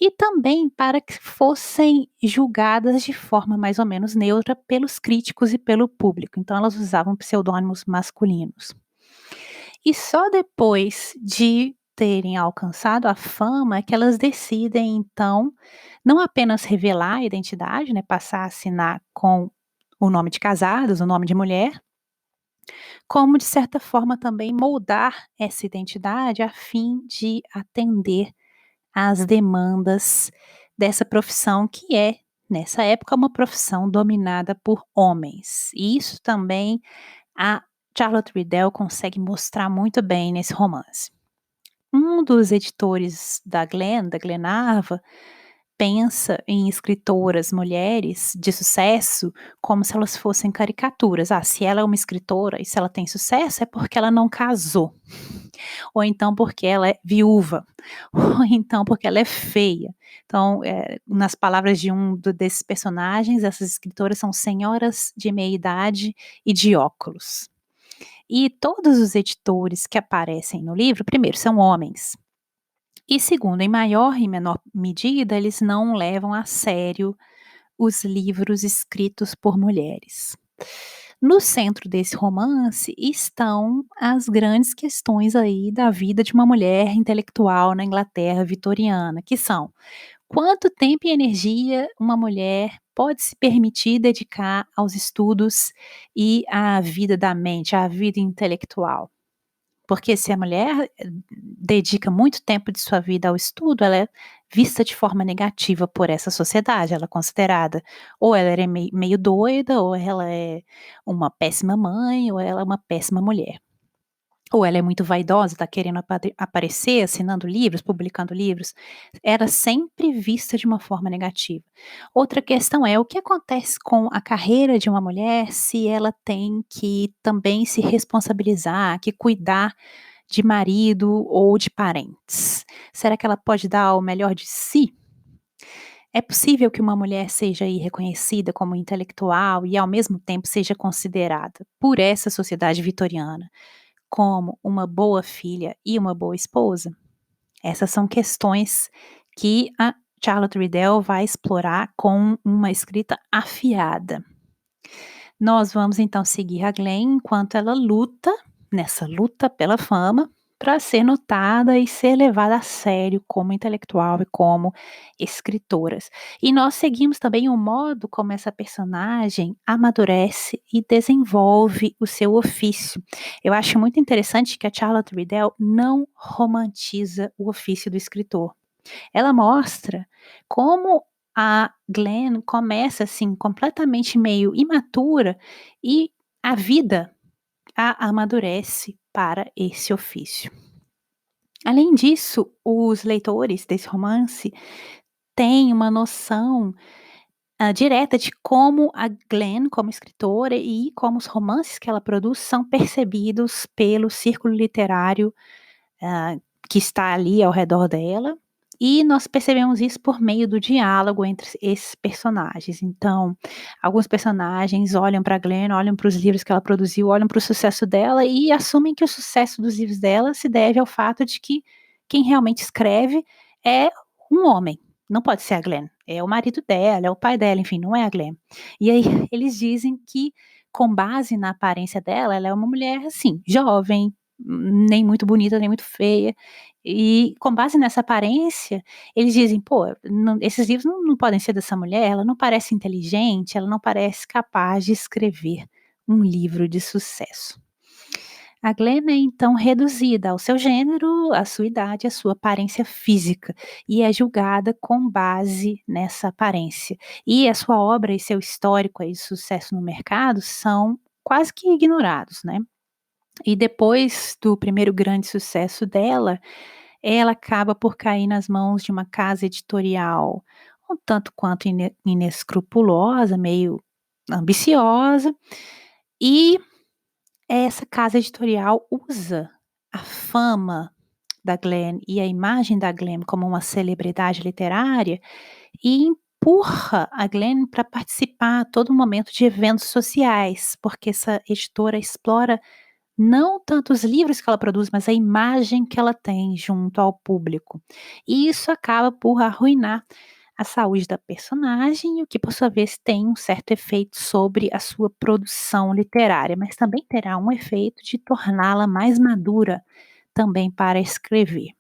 e também para que fossem julgadas de forma mais ou menos neutra pelos críticos e pelo público. Então elas usavam pseudônimos masculinos. E só depois de terem alcançado a fama é que elas decidem, então, não apenas revelar a identidade, né, passar a assinar com o nome de casadas, o nome de mulher, como de certa forma também moldar essa identidade a fim de atender às demandas dessa profissão que é nessa época, uma profissão dominada por homens. E isso também a Charlotte Riddell consegue mostrar muito bem nesse romance. Um dos editores da Glenarva, pensa em escritoras mulheres de sucesso como se elas fossem caricaturas. Ah, se ela é uma escritora e se ela tem sucesso é porque ela não casou, ou então porque ela é viúva, ou então porque ela é feia. Então, nas palavras de desses personagens, essas escritoras são senhoras de meia idade e de óculos. E todos os editores que aparecem no livro, primeiro, são homens. E segundo, em maior e menor medida, eles não levam a sério os livros escritos por mulheres. No centro desse romance estão as grandes questões aí da vida de uma mulher intelectual na Inglaterra vitoriana, que são: quanto tempo e energia uma mulher pode se permitir dedicar aos estudos e à vida da mente, à vida intelectual? Porque se a mulher dedica muito tempo de sua vida ao estudo, ela é vista de forma negativa por essa sociedade, ela é considerada ou ela é meio doida, ou ela é uma péssima mãe, ou ela é uma péssima mulher. Ou ela é muito vaidosa, está querendo aparecer, assinando livros, publicando livros, era sempre vista de uma forma negativa. Outra questão é: o que acontece com a carreira de uma mulher se ela tem que também se responsabilizar, que cuidar de marido ou de parentes? Será que ela pode dar o melhor de si? É possível que uma mulher seja aí reconhecida como intelectual e ao mesmo tempo seja considerada por essa sociedade vitoriana como uma boa filha e uma boa esposa? Essas são questões que a Charlotte Riddell vai explorar com uma escrita afiada. Nós vamos então seguir a Glenn enquanto ela luta, nessa luta pela fama, para ser notada e ser levada a sério como intelectual e como escritoras. E nós seguimos também o modo como essa personagem amadurece e desenvolve o seu ofício. Eu acho muito interessante que a Charlotte Riddell não romantiza o ofício do escritor. Ela mostra como a Glenn começa, assim, completamente meio imatura e a vida a amadurece para esse ofício. Além disso, os leitores desse romance têm uma noção, direta de como a Glenn, como escritora, e como os romances que ela produz são percebidos pelo círculo literário ah, que está ali ao redor dela, e nós percebemos isso por meio do diálogo entre esses personagens. Então, alguns personagens olham para Glenn, olham para os livros que ela produziu, olham para o sucesso dela e assumem que o sucesso dos livros dela se deve ao fato de que quem realmente escreve é um homem. Não pode ser a Glenn, é o marido dela, é o pai dela, enfim, não é a Glenn. E aí eles dizem que, com base na aparência dela, ela é uma mulher assim, jovem, nem muito bonita, nem muito feia. E com base nessa aparência, eles dizem: "Pô, esses livros não podem ser dessa mulher, ela não parece inteligente, ela não parece capaz de escrever um livro de sucesso". A Glenn é então reduzida ao seu gênero, à sua idade, à sua aparência física, e é julgada com base nessa aparência. E a sua obra e seu histórico aí de sucesso no mercado são quase que ignorados, né. E depois do primeiro grande sucesso dela, ela acaba por cair nas mãos de uma casa editorial um tanto quanto inescrupulosa, meio ambiciosa, e essa casa editorial usa a fama da Glenn e a imagem da Glenn como uma celebridade literária e empurra a Glenn para participar a todo momento de eventos sociais, porque essa editora explora não tanto os livros que ela produz, mas a imagem que ela tem junto ao público. E isso acaba por arruinar a saúde da personagem, o que por sua vez tem um certo efeito sobre a sua produção literária, mas também terá um efeito de torná-la mais madura também para escrever.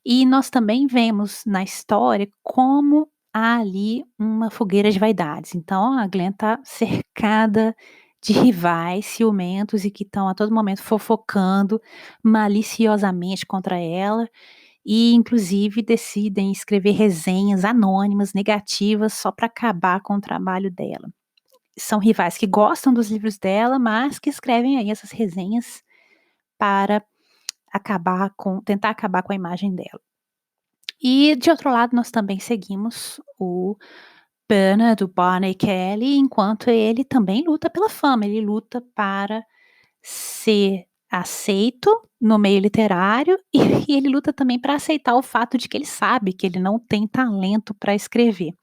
E nós também vemos na história como há ali uma fogueira de vaidades. Então a Glenn está cercada de rivais ciumentos e que estão a todo momento fofocando maliciosamente contra ela, e inclusive decidem escrever resenhas anônimas, negativas, só para acabar com o trabalho dela. São rivais que gostam dos livros dela, mas que escrevem aí essas resenhas para tentar acabar com a imagem dela. E de outro lado, nós também seguimos o Bernard, o Barney Kelly, enquanto ele também luta pela fama, ele luta para ser aceito no meio literário e ele luta também para aceitar o fato de que ele sabe que ele não tem talento para escrever.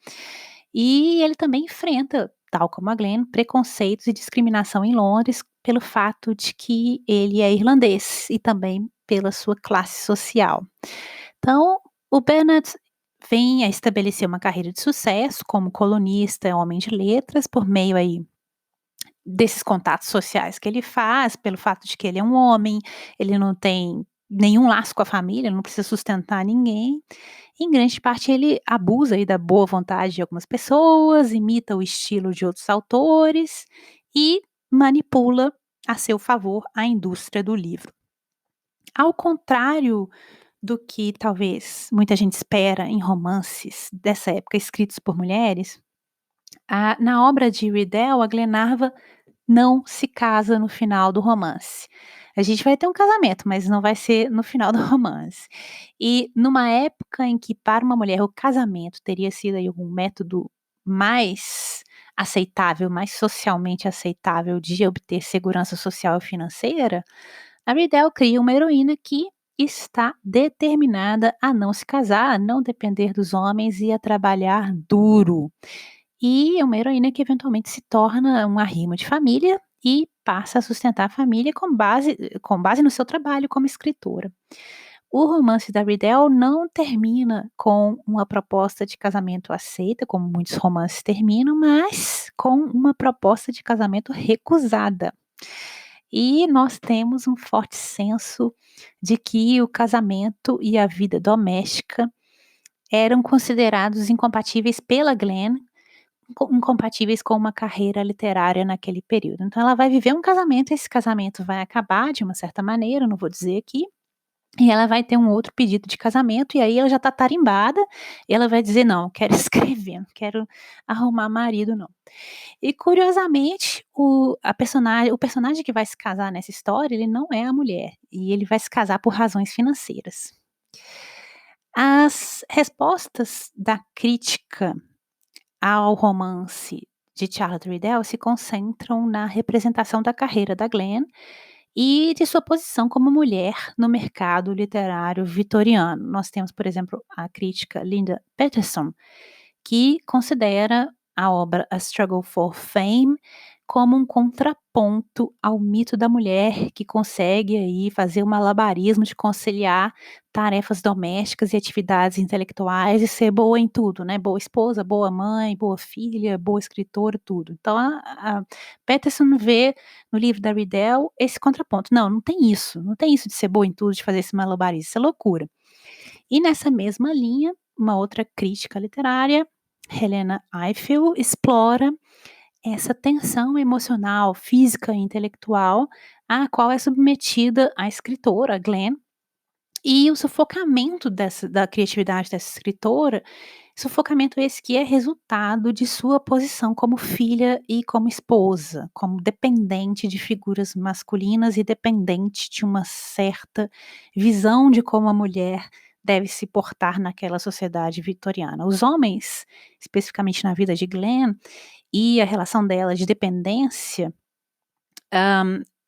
E ele também enfrenta, tal como a Glenn, preconceitos e discriminação em Londres pelo fato de que ele é irlandês e também pela sua classe social. Então, o Bernard vem a estabelecer uma carreira de sucesso como colunista, homem de letras, por meio aí desses contatos sociais que ele faz, pelo fato de que ele é um homem, ele não tem nenhum laço com a família, não precisa sustentar ninguém. Em grande parte ele abusa aí da boa vontade de algumas pessoas, imita o estilo de outros autores e manipula a seu favor a indústria do livro. Ao contrário do que talvez muita gente espera em romances dessa época escritos por mulheres, na obra de Riddell, a Glenarva não se casa no final do romance. A gente vai ter um casamento, mas não vai ser no final do romance. E numa época em que para uma mulher o casamento teria sido aí um método mais aceitável, mais socialmente aceitável de obter segurança social e financeira, a Riddell cria uma heroína que está determinada a não se casar, a não depender dos homens e a trabalhar duro. E é uma heroína que eventualmente se torna um arrimo de família e passa a sustentar a família com base no seu trabalho como escritora. O romance da Riddell não termina com uma proposta de casamento aceita, como muitos romances terminam, mas com uma proposta de casamento recusada. E nós temos um forte senso de que o casamento e a vida doméstica eram considerados incompatíveis pela Glenn, incompatíveis com uma carreira literária naquele período. Então ela vai viver um casamento, esse casamento vai acabar de uma certa maneira, não vou dizer aqui, e ela vai ter um outro pedido de casamento, e aí ela já está tarimbada, e ela vai dizer: "Não, quero escrever, não quero arrumar marido não". E curiosamente, o personagem que vai se casar nessa história, ele não é a mulher, e ele vai se casar por razões financeiras. As respostas da crítica ao romance de Charlotte Riddell se concentram na representação da carreira da Glenn e de sua posição como mulher no mercado literário vitoriano. Nós temos, por exemplo, a crítica Linda Peterson, que considera a obra A Struggle for Fame como um contraponto ao mito da mulher que consegue aí fazer um malabarismo de conciliar tarefas domésticas e atividades intelectuais e ser boa em tudo, né, boa esposa, boa mãe, boa filha, boa escritora, tudo. Então a Peterson vê no livro da Riddell esse contraponto. Não, não tem isso de ser boa em tudo, de fazer esse malabarismo, isso é loucura. E nessa mesma linha, uma outra crítica literária, Helena Ifill, explora essa tensão emocional, física e intelectual à qual é submetida a escritora Glenn, e o sufocamento da criatividade dessa escritora, sufocamento esse que é resultado de sua posição como filha e como esposa, como dependente de figuras masculinas e dependente de uma certa visão de como a mulher deve se portar naquela sociedade vitoriana. Os homens, especificamente na vida de Glenn, e a relação dela de dependência,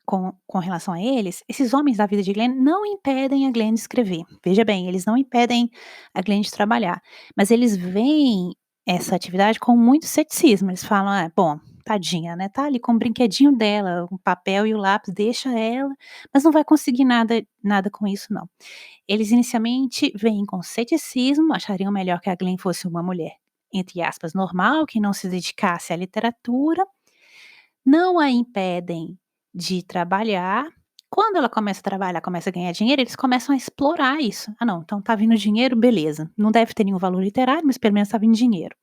com relação a eles, esses homens da vida de Glenn não impedem a Glenn de escrever. Veja bem, eles não impedem a Glenn de trabalhar, mas eles veem essa atividade com muito ceticismo. Eles falam: "Ah, bom, tadinha, né, tá ali com o brinquedinho dela, o papel e o lápis, deixa ela, mas não vai conseguir nada com isso não". Eles inicialmente veem com ceticismo, achariam melhor que a Glenn fosse uma mulher, entre aspas, "normal", que não se dedicasse à literatura, não a impedem de trabalhar. Quando ela começa a trabalhar, começa a ganhar dinheiro, eles começam a explorar isso. "Ah não, então tá vindo dinheiro, beleza. Não deve ter nenhum valor literário, mas pelo menos tá vindo dinheiro".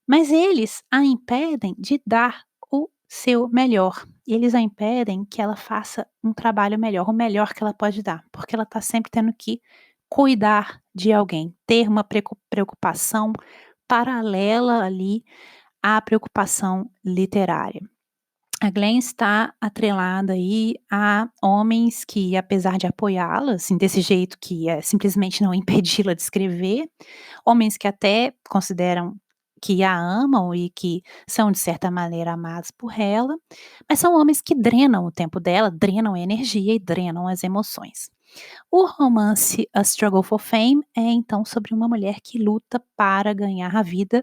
Mas eles a impedem de dar o seu melhor. Eles a impedem que ela faça um trabalho melhor, o melhor que ela pode dar, porque ela tá sempre tendo que cuidar de alguém, ter uma preocupação paralela ali à preocupação literária. A Glenn está atrelada aí a homens que, apesar de apoiá-la, assim, desse jeito que é simplesmente não impedi-la de escrever, homens que até consideram que a amam e que são, de certa maneira, amados por ela, mas são homens que drenam o tempo dela, drenam a energia e drenam as emoções. O romance A Struggle for Fame é então sobre uma mulher que luta para ganhar a vida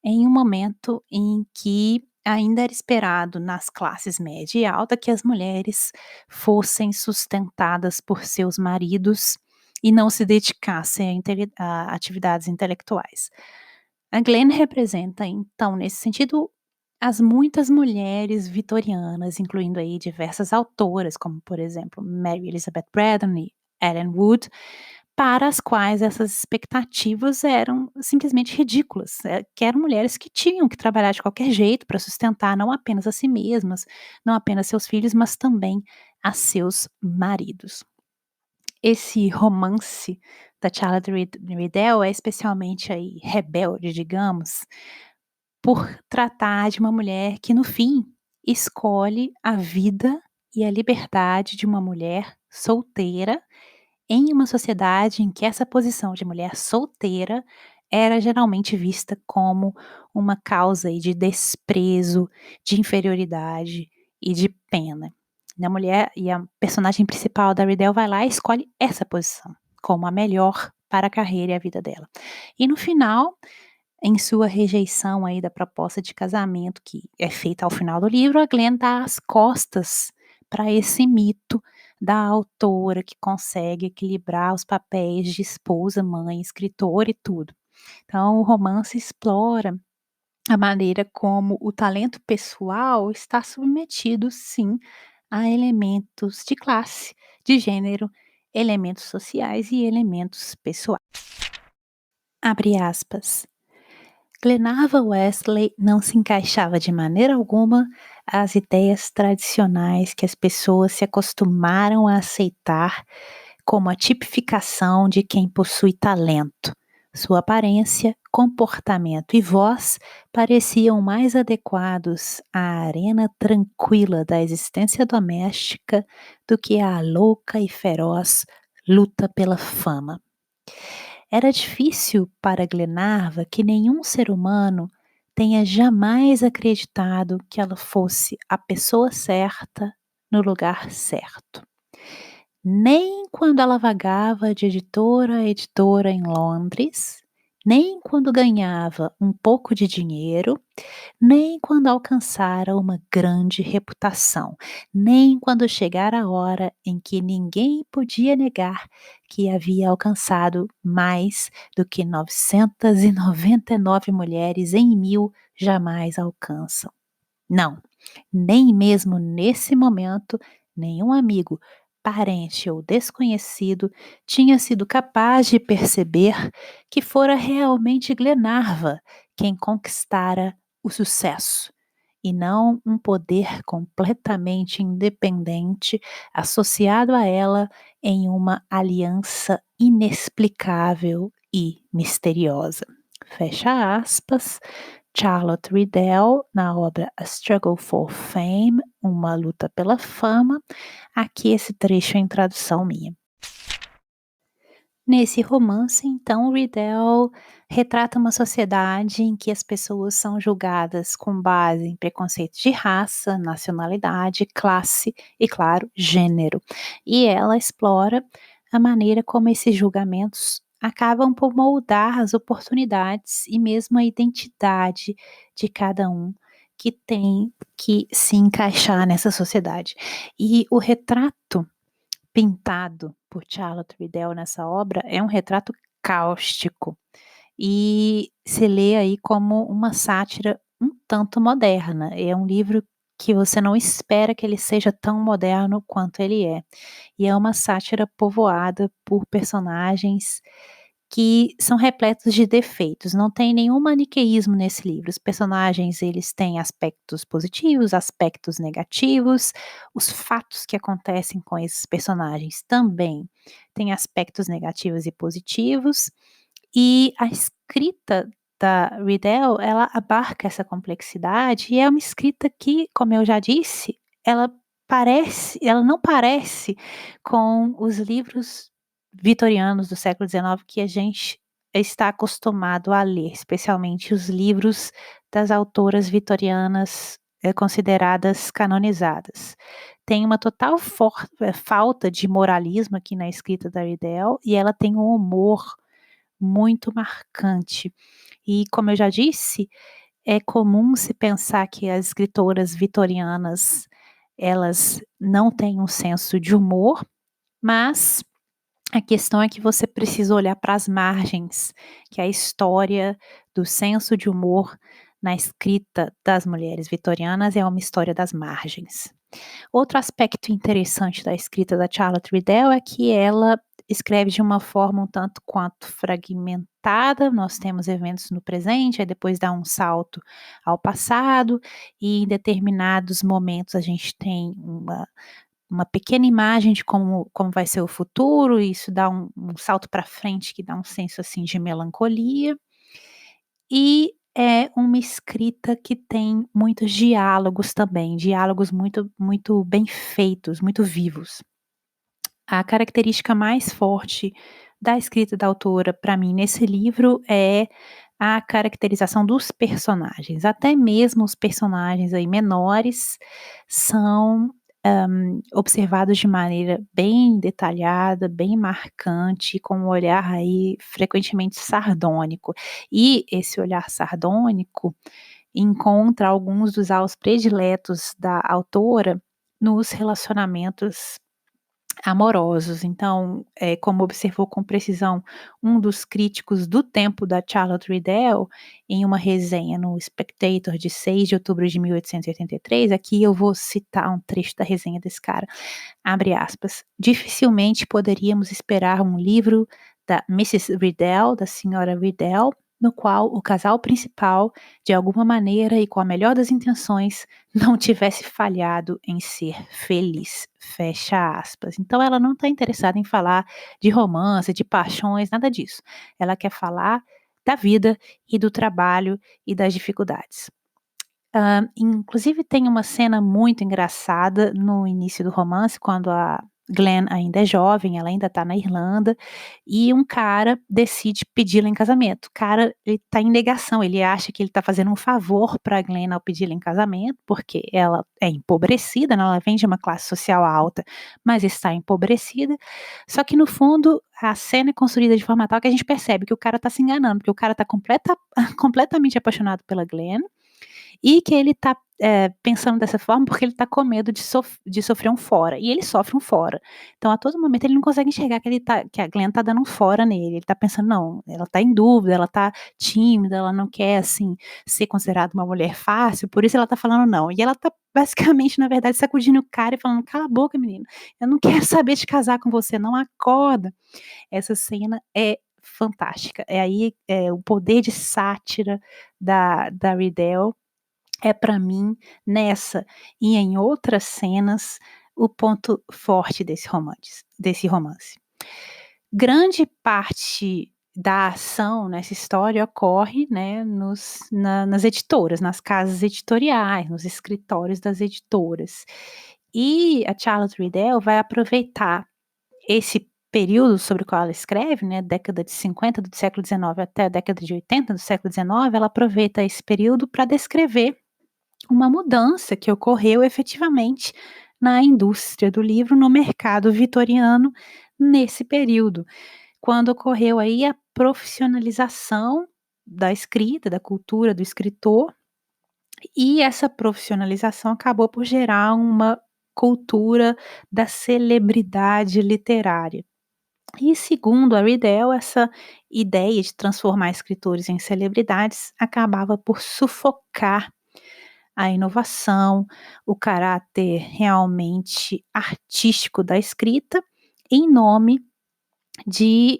em um momento em que ainda era esperado nas classes média e alta que as mulheres fossem sustentadas por seus maridos e não se dedicassem a atividades intelectuais. A Glenn representa, então, nesse sentido, as muitas mulheres vitorianas, incluindo aí diversas autoras, como por exemplo Mary Elizabeth Braddon, Ellen Wood, para as quais essas expectativas eram simplesmente ridículas, que eram mulheres que tinham que trabalhar de qualquer jeito para sustentar não apenas a si mesmas, não apenas seus filhos, mas também a seus maridos. Esse romance da Charlotte Riddell é especialmente aí rebelde, digamos, por tratar de uma mulher que no fim escolhe a vida e a liberdade de uma mulher solteira em uma sociedade em que essa posição de mulher solteira era geralmente vista como uma causa aí de desprezo, de inferioridade e de pena. E a personagem principal da Riddell vai lá e escolhe essa posição como a melhor para a carreira e a vida dela. E no final, em sua rejeição aí da proposta de casamento que é feita ao final do livro, a Glenn dá as costas para esse mito da autora que consegue equilibrar os papéis de esposa, mãe, escritora e tudo. Então o romance explora a maneira como o talento pessoal está submetido, sim, a elementos de classe, de gênero, elementos sociais e elementos pessoais. Abre aspas. Glenarvan Wesley não se encaixava de maneira alguma às ideias tradicionais que as pessoas se acostumaram a aceitar como a tipificação de quem possui talento. Sua aparência, comportamento e voz pareciam mais adequados à arena tranquila da existência doméstica do que à louca e feroz luta pela fama. Era difícil para Glenarva que nenhum ser humano tenha jamais acreditado que ela fosse a pessoa certa no lugar certo. Nem quando ela vagava de editora a editora em Londres, nem quando ganhava um pouco de dinheiro, nem quando alcançara uma grande reputação, nem quando chegara a hora em que ninguém podia negar que havia alcançado mais do que 999 mulheres em 1000 jamais alcançam. Não, nem mesmo nesse momento, nenhum amigo, parente ou desconhecido tinha sido capaz de perceber que fora realmente Glenarva quem conquistara o sucesso, e não um poder completamente independente associado a ela em uma aliança inexplicável e misteriosa. Fecha aspas. Charlotte Riddell, na obra A Struggle for Fame, Uma Luta pela Fama. Aqui esse trecho em tradução minha. Nesse romance, então, Riddell retrata uma sociedade em que as pessoas são julgadas com base em preconceitos de raça, nacionalidade, classe e, claro, gênero. E ela explora a maneira como esses julgamentos acabam por moldar as oportunidades e mesmo a identidade de cada um que tem que se encaixar nessa sociedade. E o retrato pintado por Charlotte Riddell nessa obra é um retrato cáustico e se lê aí como uma sátira um tanto moderna. É um livro que você não espera que ele seja tão moderno quanto ele é. E é uma sátira povoada por personagens que são repletos de defeitos, não tem nenhum maniqueísmo nesse livro, os personagens eles têm aspectos positivos, aspectos negativos, os fatos que acontecem com esses personagens também têm aspectos negativos e positivos, e a escrita da Riddell, ela abarca essa complexidade e é uma escrita que, como eu já disse, ela não parece com os livros vitorianos do século XIX que a gente está acostumado a ler, especialmente os livros das autoras vitorianas, consideradas canonizadas. Tem uma total falta de moralismo aqui na escrita da Riddell e ela tem um humor muito marcante. E como eu já disse, é comum se pensar que as escritoras vitorianas, elas não têm um senso de humor, mas a questão é que você precisa olhar para as margens, que a história do senso de humor na escrita das mulheres vitorianas é uma história das margens. Outro aspecto interessante da escrita da Charlotte Riddell é que ela escreve de uma forma um tanto quanto fragmentada. Nós temos eventos no presente, aí depois dá um salto ao passado, e em determinados momentos a gente tem uma pequena imagem de como vai ser o futuro, e isso dá um salto para frente que dá um senso assim de melancolia. E é uma escrita que tem muitos diálogos também, diálogos muito bem feitos, muito vivos. A característica mais forte da escrita da autora, para mim, nesse livro é a caracterização dos personagens. Até mesmo os personagens aí menores são, observados de maneira bem detalhada, bem marcante, com um olhar aí frequentemente sardônico. E esse olhar sardônico encontra alguns dos alvos prediletos da autora nos relacionamentos amorosos. Então, como observou com precisão um dos críticos do tempo da Charlotte Riddell, em uma resenha no Spectator de 6 de outubro de 1883, aqui eu vou citar um trecho da resenha desse cara, abre aspas, dificilmente poderíamos esperar um livro da Mrs. Riddell, da senhora Riddell, no qual o casal principal, de alguma maneira e com a melhor das intenções, não tivesse falhado em ser feliz, fecha aspas. Então ela não está interessada em falar de romance, de paixões, nada disso. Ela quer falar da vida e do trabalho e das dificuldades. Inclusive tem uma cena muito engraçada no início do romance, quando a Glenn ainda é jovem, ela ainda tá na Irlanda, e um cara decide pedi-la em casamento. O cara, ele tá em negação, ele acha que ele tá fazendo um favor pra Glenn ao pedi-la em casamento, porque ela é empobrecida, né, ela vem de uma classe social alta, mas está empobrecida. Só que no fundo, a cena é construída de forma tal que a gente percebe que o cara tá se enganando, porque o cara tá completamente apaixonado pela Glenn, e que ele tá, pensando dessa forma, porque ele tá com medo de sofrer um fora, e ele sofre um fora. Então a todo momento ele não consegue enxergar que a Glenn tá dando um fora nele, ele tá pensando: "Não, ela tá em dúvida, ela tá tímida, ela não quer, assim, ser considerada uma mulher fácil, por isso ela tá falando não". E ela tá basicamente, na verdade, sacudindo o cara e falando: "Cala a boca menino, eu não quero saber de casar com você não, acorda". Essa cena é fantástica, é aí, o poder de sátira da Riddell é para mim, nessa e em outras cenas, o ponto forte desse romance. Grande parte da ação nessa história ocorre, né, nas editoras, nas casas editoriais, nos escritórios das editoras. E a Charlotte Riddell vai aproveitar esse período sobre o qual ela escreve, né, década de 50 do século XIX até a década de 80 do século XIX, ela aproveita esse período para descrever uma mudança que ocorreu efetivamente na indústria do livro, no mercado vitoriano, nesse período, quando ocorreu aí a profissionalização da escrita, da cultura do escritor, e essa profissionalização acabou por gerar uma cultura da celebridade literária. E segundo a Riddell, essa ideia de transformar escritores em celebridades acabava por sufocar a inovação, o caráter realmente artístico da escrita, em nome de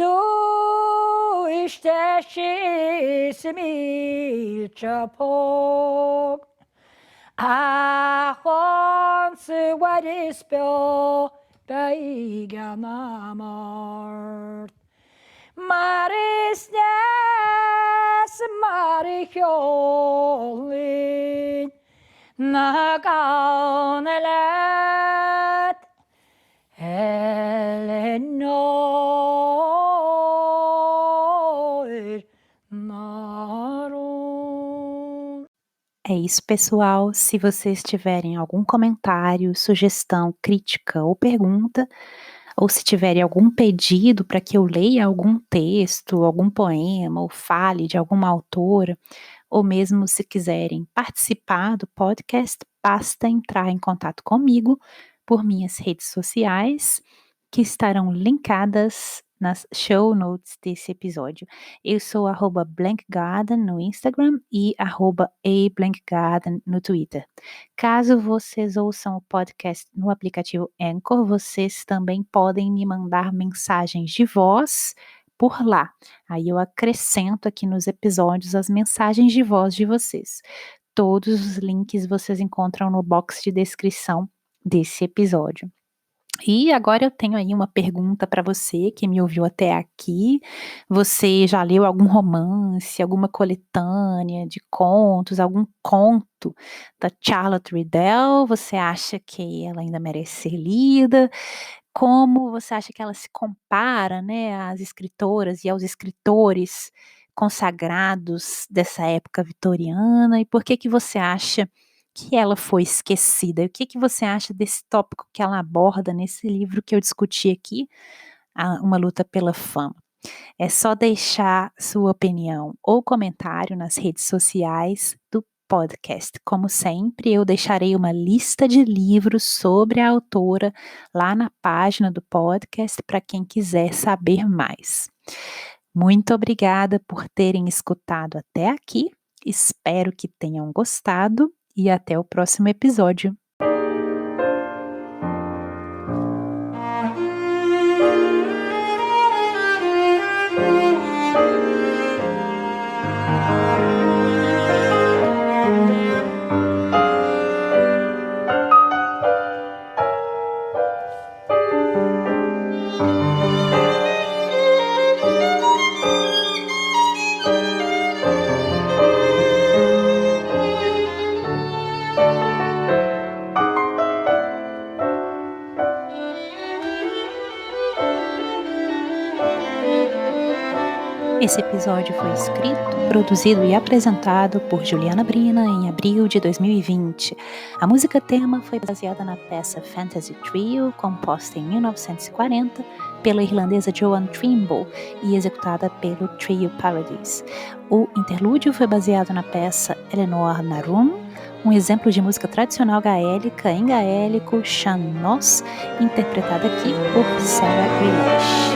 Du isteshis milchapog. Achon suwadispio baiganamart. Maris nes marichiolin. Nagaunelet Eleanor Naron. É isso, pessoal. Se vocês tiverem algum comentário, sugestão, crítica ou pergunta, ou se tiverem algum pedido para que eu leia algum texto, algum poema, ou fale de alguma autora, ou mesmo se quiserem participar do podcast, basta entrar em contato comigo por minhas redes sociais, que estarão linkadas nas show notes desse episódio. Eu sou @blankgarden no Instagram e @ablankgarden no Twitter. Caso vocês ouçam o podcast no aplicativo Anchor, vocês também podem me mandar mensagens de voz por lá. Aí eu acrescento aqui nos episódios as mensagens de voz de vocês. Todos os links vocês encontram no box de descrição desse episódio. E agora eu tenho aí uma pergunta para você que me ouviu até aqui. Você já leu algum romance, alguma coletânea de contos, algum conto da Charlotte Riddell? Você acha que ela ainda merece ser lida? Como você acha que ela se compara, né, às escritoras e aos escritores consagrados dessa época vitoriana? E por que você acha que ela foi esquecida? O que você acha desse tópico que ela aborda nesse livro que eu discuti aqui, Uma Luta pela Fama? É só deixar sua opinião ou comentário nas redes sociais do podcast. Como sempre, eu deixarei uma lista de livros sobre a autora lá na página do podcast para quem quiser saber mais. Muito obrigada por terem escutado até aqui. Espero que tenham gostado e até o próximo episódio. Esse episódio foi escrito, produzido e apresentado por Juliana Brina em abril de 2020. A música tema foi baseada na peça Fantasy Trio, composta em 1940 pela irlandesa Joan Trimble e executada pelo Trio Paradise. O interlúdio foi baseado na peça Eleanor Narum, um exemplo de música tradicional gaélica em gaélico, Sean Nos, interpretada aqui por Sarah Grealish.